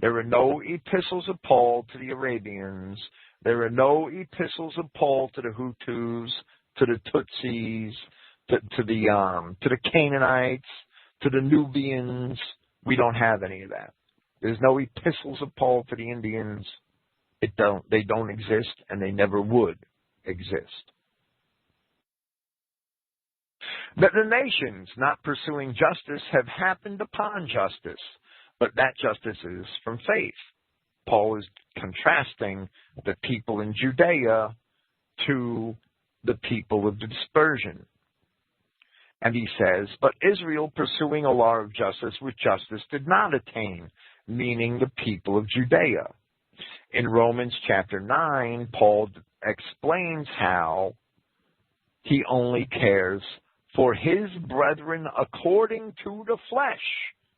There are no epistles of Paul to the Arabians. There are no epistles of Paul to the Hutus, to the Tutsis, to the Canaanites, to the Nubians. We don't have any of that. There's no epistles of Paul to the Indians. They don't exist, and they never would exist. That the nations not pursuing justice have happened upon justice, but that justice is from faith. Paul is contrasting the people in Judea to the people of the dispersion. And he says, but Israel pursuing a law of justice with justice did not attain, meaning the people of Judea. In Romans chapter 9, Paul explains how he only cares for his brethren according to the flesh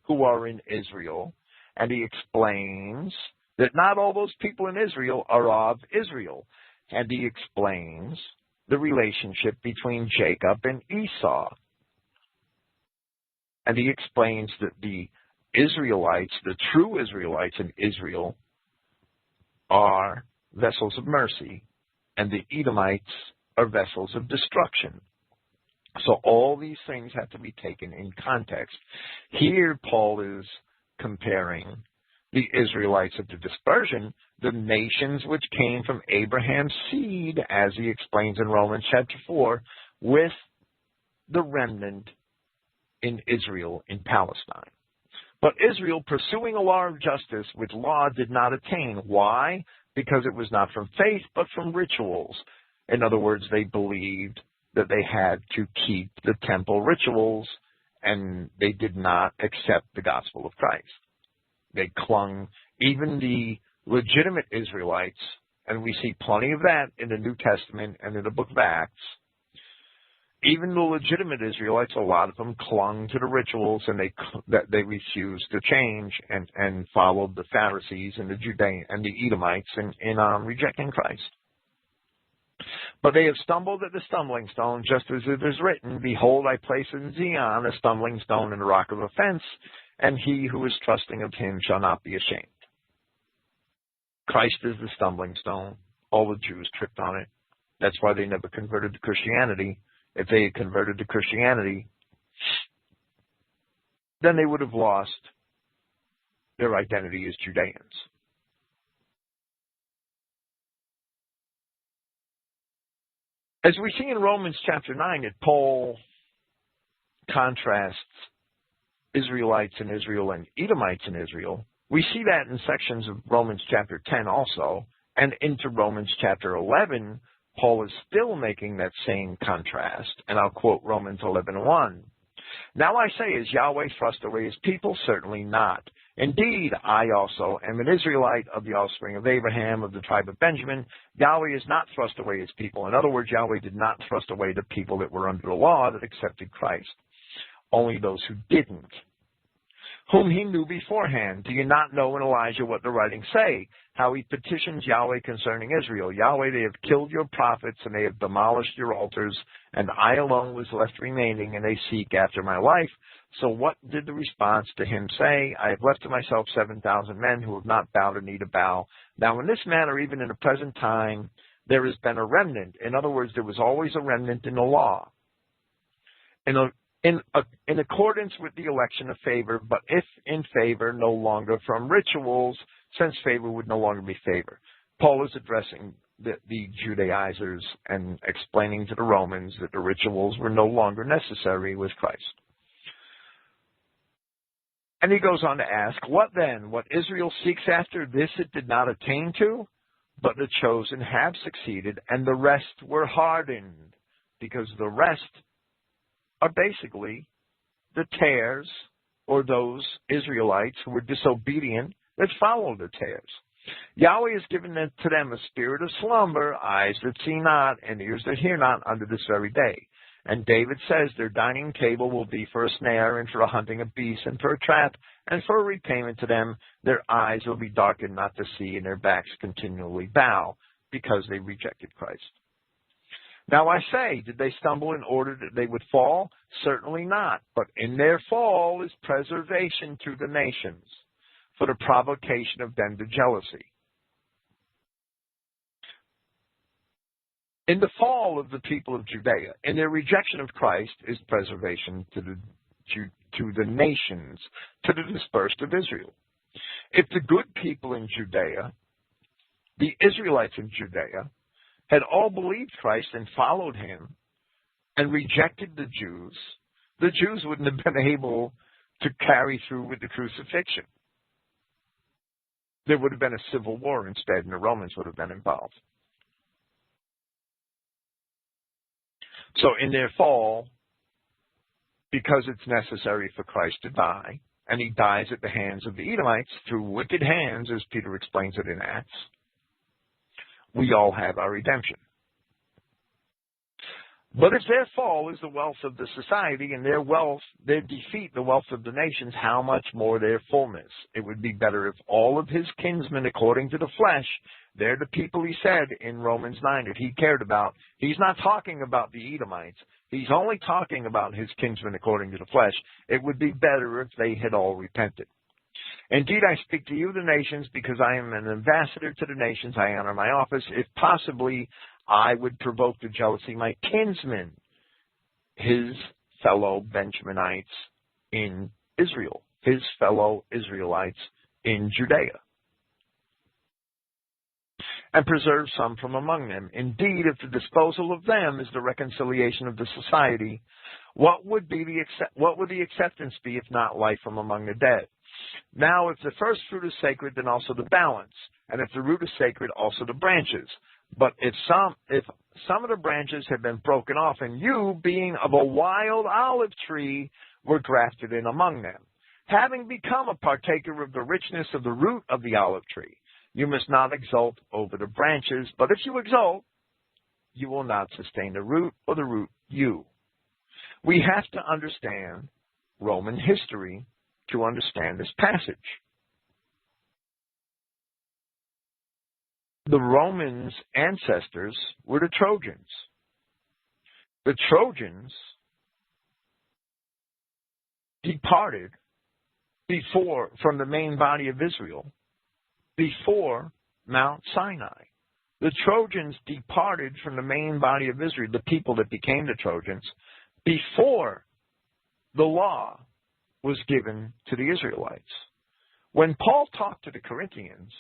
who are in Israel. And he explains that not all those people in Israel are of Israel. And he explains the relationship between Jacob and Esau. And he explains that the Israelites, the true Israelites in Israel, are vessels of mercy, and the Edomites are vessels of destruction. So all these things have to be taken in context. Here Paul is comparing the Israelites of the dispersion, the nations which came from Abraham's seed, as he explains in Romans chapter 4, with the remnant in Israel in Palestine. But Israel, pursuing a law of justice with law, did not attain. Why? Because it was not from faith, but from rituals. In other words, they believed that they had to keep the temple rituals, and they did not accept the gospel of Christ. They clung, even the legitimate Israelites, and we see plenty of that in the New Testament and in the book of Acts. Even the legitimate Israelites, a lot of them clung to the rituals, and they refused to change and followed the Pharisees and the Judeans and the Edomites in rejecting Christ. But they have stumbled at the stumbling stone, just as it is written, behold, I place in Zion a stumbling stone and a rock of offense, and he who is trusting of him shall not be ashamed. Christ is the stumbling stone. All the Jews tripped on it. That's why they never converted to Christianity. If they had converted to Christianity, then they would have lost their identity as Judeans. As we see in Romans chapter 9, that Paul contrasts Israelites in Israel and Edomites in Israel, we see that in sections of Romans chapter 10 also, and into Romans chapter 11, Paul is still making that same contrast, and I'll quote Romans 11:1. Now I say, is Yahweh thrust away his people? Certainly not. Indeed, I also am an Israelite of the offspring of Abraham, of the tribe of Benjamin. Yahweh has not thrust away his people. In other words, Yahweh did not thrust away the people that were under the law that accepted Christ. Only those who didn't, whom he knew beforehand. Do you not know in Elijah what the writings say? How he petitions Yahweh concerning Israel. Yahweh, they have killed your prophets, and they have demolished your altars, and I alone was left remaining, and they seek after my life. So what did the response to him say? I have left to myself 7,000 men who have not bowed a knee to bow. Now in this manner, even in the present time, there has been a remnant. In other words, there was always a remnant in the law. In accordance with the election of favor, but if in favor, no longer from rituals, since favor would no longer be favor. Paul is addressing the Judaizers and explaining to the Romans that the rituals were no longer necessary with Christ. And he goes on to ask, what then? What Israel seeks after, this it did not attain to, but the chosen have succeeded, and the rest were hardened, because the rest are basically the tares, or those Israelites who were disobedient that followed the tares. Yahweh has given to them a spirit of slumber, eyes that see not, and ears that hear not, unto this very day. And David says their dining table will be for a snare, and for a hunting of beasts, and for a trap, and for a repayment to them. Their eyes will be darkened not to see, and their backs continually bow, because they rejected Christ. Now I say, did they stumble in order that they would fall? Certainly not. But in their fall is preservation to the nations, for the provocation of them to jealousy. In the fall of the people of Judea, in their rejection of Christ, is preservation to the nations, to the dispersed of Israel. If the good people in Judea, the Israelites in Judea, had all believed Christ and followed him and rejected the Jews wouldn't have been able to carry through with the crucifixion. There would have been a civil war instead, and the Romans would have been involved. So in their fall, because it's necessary for Christ to die, and he dies at the hands of the Edomites through wicked hands, as Peter explains it in Acts, we all have our redemption. But if their fall is the wealth of the society, and their defeat the wealth of the nations, how much more their fullness? It would be better if all of his kinsmen, according to the flesh, they're the people he said in Romans 9 that he cared about. He's not talking about the Edomites. He's only talking about his kinsmen according to the flesh. It would be better if they had all repented. Indeed, I speak to you, the nations, because I am an ambassador to the nations. I honor my office. If possibly, I would provoke to jealousy my kinsmen, his fellow Benjaminites in Israel, his fellow Israelites in Judea, and preserve some from among them. Indeed, if the disposal of them is the reconciliation of the society, what would the acceptance be if not life from among the dead? Now, if the first fruit is sacred, then also the balance, and if the root is sacred, also the branches. But if some of the branches have been broken off, and you, being of a wild olive tree, were grafted in among them, having become a partaker of the richness of the root of the olive tree, you must not exult over the branches, but if you exult, you will not sustain the root, or the root you. We have to understand Roman history to understand this passage. The Romans' ancestors were the Trojans. The Trojans departed from the main body of Israel before Mount Sinai. The Trojans departed from the main body of Israel, the people that became the Trojans, before the law was given to the Israelites. When Paul talked to the Corinthians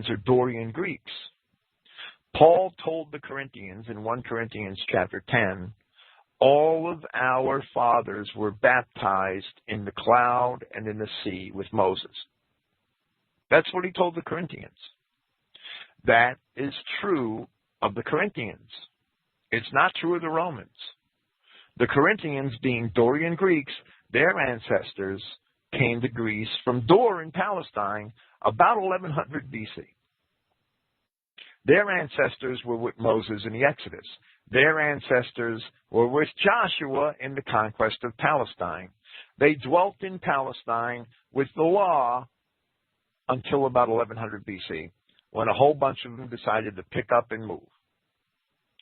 are Dorian Greeks. Paul told the Corinthians in 1 Corinthians chapter 10, all of our fathers were baptized in the cloud and in the sea with Moses. That's what he told the Corinthians. That is true of the Corinthians. It's not true of the Romans. The Corinthians, being Dorian Greeks, their ancestors came to Greece from Dor in Palestine about 1100 BC. Their ancestors were with Moses in the Exodus. Their ancestors were with Joshua in the conquest of Palestine. They dwelt in Palestine with the law until about 1100 BC, when a whole bunch of them decided to pick up and move.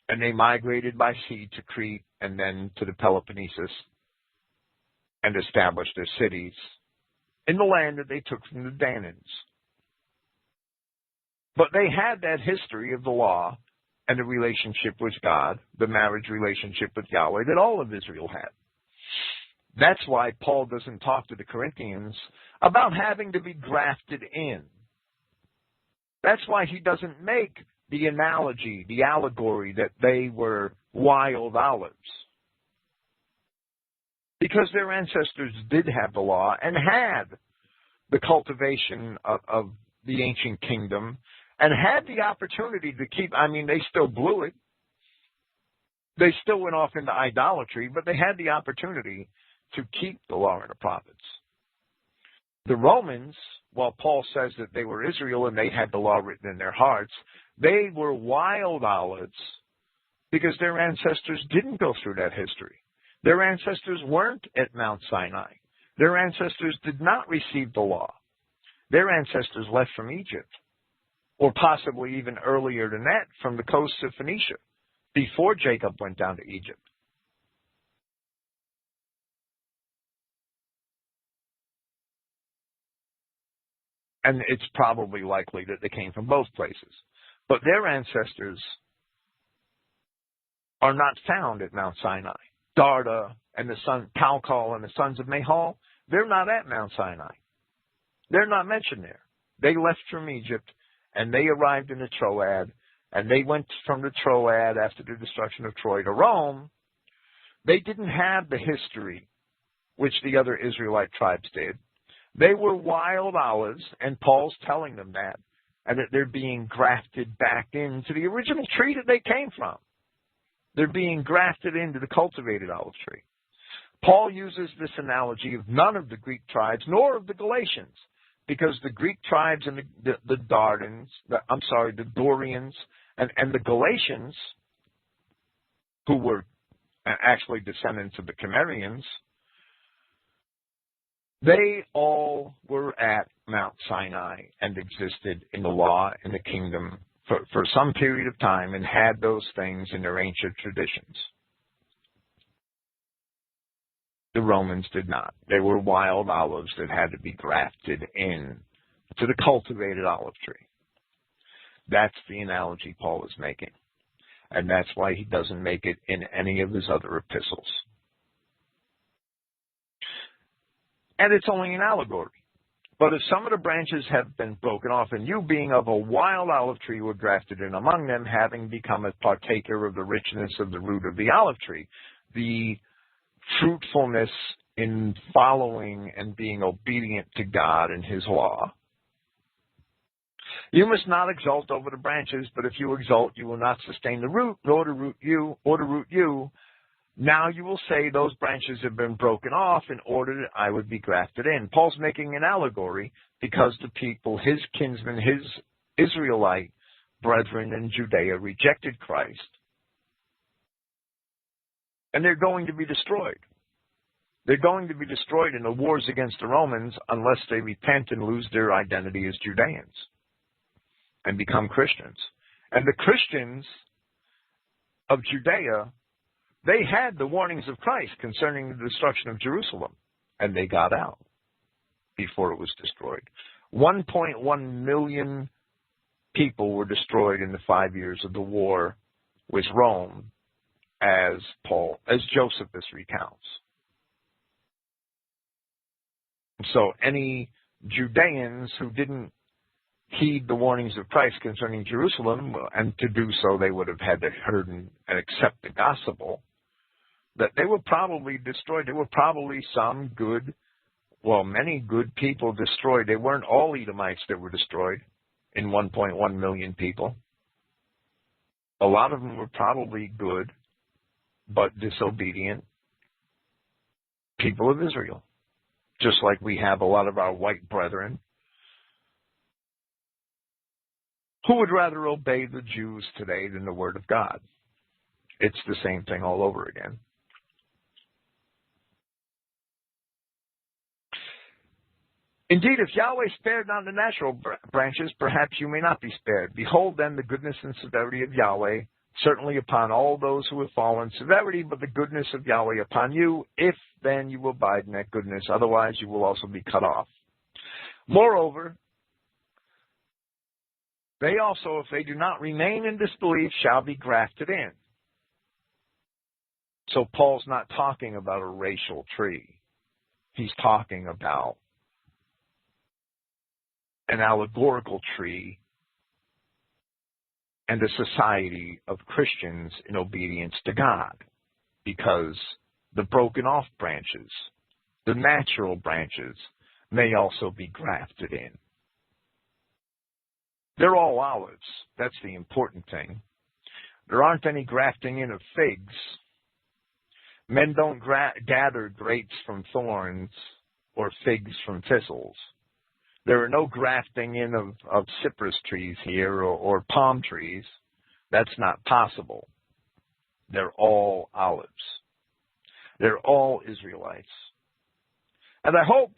And they migrated by sea to Crete and then to the Peloponnesus and established their cities in the land that they took from the Danaans. But they had that history of the law and the relationship with God, the marriage relationship with Yahweh that all of Israel had. That's why Paul doesn't talk to the Corinthians about having to be grafted in. That's why he doesn't make the analogy, the allegory that they were wild olives. Because their ancestors did have the law and had the cultivation of the ancient kingdom and had the opportunity to keep, they still blew it. They still went off into idolatry, but they had the opportunity to keep the law and the prophets. The Romans, while Paul says that they were Israel and they had the law written in their hearts, they were wild olives because their ancestors didn't go through that history. Their ancestors weren't at Mount Sinai. Their ancestors did not receive the law. Their ancestors left from Egypt, or possibly even earlier than that, from the coasts of Phoenicia, before Jacob went down to Egypt. And it's probably likely that they came from both places. But their ancestors are not found at Mount Sinai. Darda and Calcol and the sons of Mahal, they're not at Mount Sinai. They're not mentioned there. They left from Egypt and they arrived in the Troad, and they went from the Troad after the destruction of Troy to Rome. They didn't have the history which the other Israelite tribes did. They were wild olives, and Paul's telling them that, and that they're being grafted back into the original tree that they came from. They're being grafted into the cultivated olive tree. Paul uses this analogy of none of the Greek tribes, nor of the Galatians, because the Greek tribes and the Dorians and the Galatians, who were actually descendants of the Cimmerians, they all were at Mount Sinai and existed in the law and the kingdom for some period of time and had those things in their ancient traditions. The Romans did not. They were wild olives that had to be grafted in to the cultivated olive tree. That's the analogy Paul is making. And that's why he doesn't make it in any of his other epistles. And it's only an allegory. But if some of the branches have been broken off, and you being of a wild olive tree were grafted in among them, having become a partaker of the richness of the root of the olive tree, the fruitfulness in following and being obedient to God and his law. You must not exult over the branches, but if you exult, you will not sustain the root, nor the root you. Now you will say those branches have been broken off in order that I would be grafted in. Paul's making an allegory because the people, his kinsmen, his Israelite brethren in Judea rejected Christ. And they're going to be destroyed. They're going to be destroyed in the wars against the Romans unless they repent and lose their identity as Judeans and become Christians. And the Christians of Judea, they had the warnings of Christ concerning the destruction of Jerusalem, and they got out before it was destroyed. 1.1 million people were destroyed in the 5 years of the war with Rome, as Josephus recounts. So any Judeans who didn't heed the warnings of Christ concerning Jerusalem, and to do so they would have had to heard and accept the gospel, that they were probably destroyed. There were probably some good, many good people destroyed. They weren't all Edomites that were destroyed in 1.1 million people. A lot of them were probably good, but disobedient people of Israel, just like we have a lot of our white brethren who would rather obey the Jews today than the Word of God. It's the same thing all over again. Indeed, if Yahweh spared not the natural branches, perhaps you may not be spared. Behold then the goodness and severity of Yahweh, certainly upon all those who have fallen, severity, but the goodness of Yahweh upon you, if then you abide in that goodness. Otherwise you will also be cut off. Moreover, they also, if they do not remain in disbelief, shall be grafted in. So Paul's not talking about a racial tree. He's talking about an allegorical tree and a society of Christians in obedience to God, because the broken off branches, the natural branches, may also be grafted in. They're all olives. That's the important thing. There aren't any grafting in of figs. Men don't gather grapes from thorns or figs from thistles. There are no grafting in of cypress trees here or palm trees. That's not possible. They're all olives. They're all Israelites. And I hope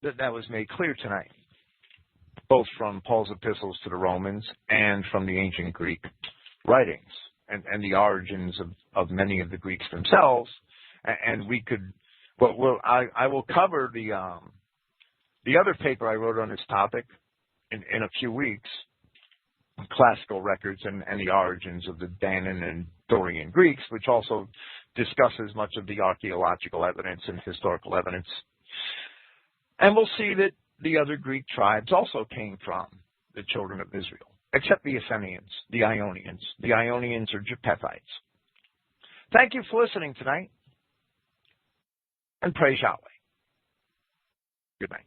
that was made clear tonight, both from Paul's epistles to the Romans and from the ancient Greek writings and the origins of many of the Greeks themselves. And we could, I will cover the other paper I wrote on this topic in a few weeks, classical records and the origins of the Danaan and Dorian Greeks, which also discusses much of the archaeological evidence and historical evidence. And we'll see that the other Greek tribes also came from the children of Israel, except the Essenians, the Ionians. The Ionians are Japhethites. Thank you for listening tonight, and praise Yahweh. Good night.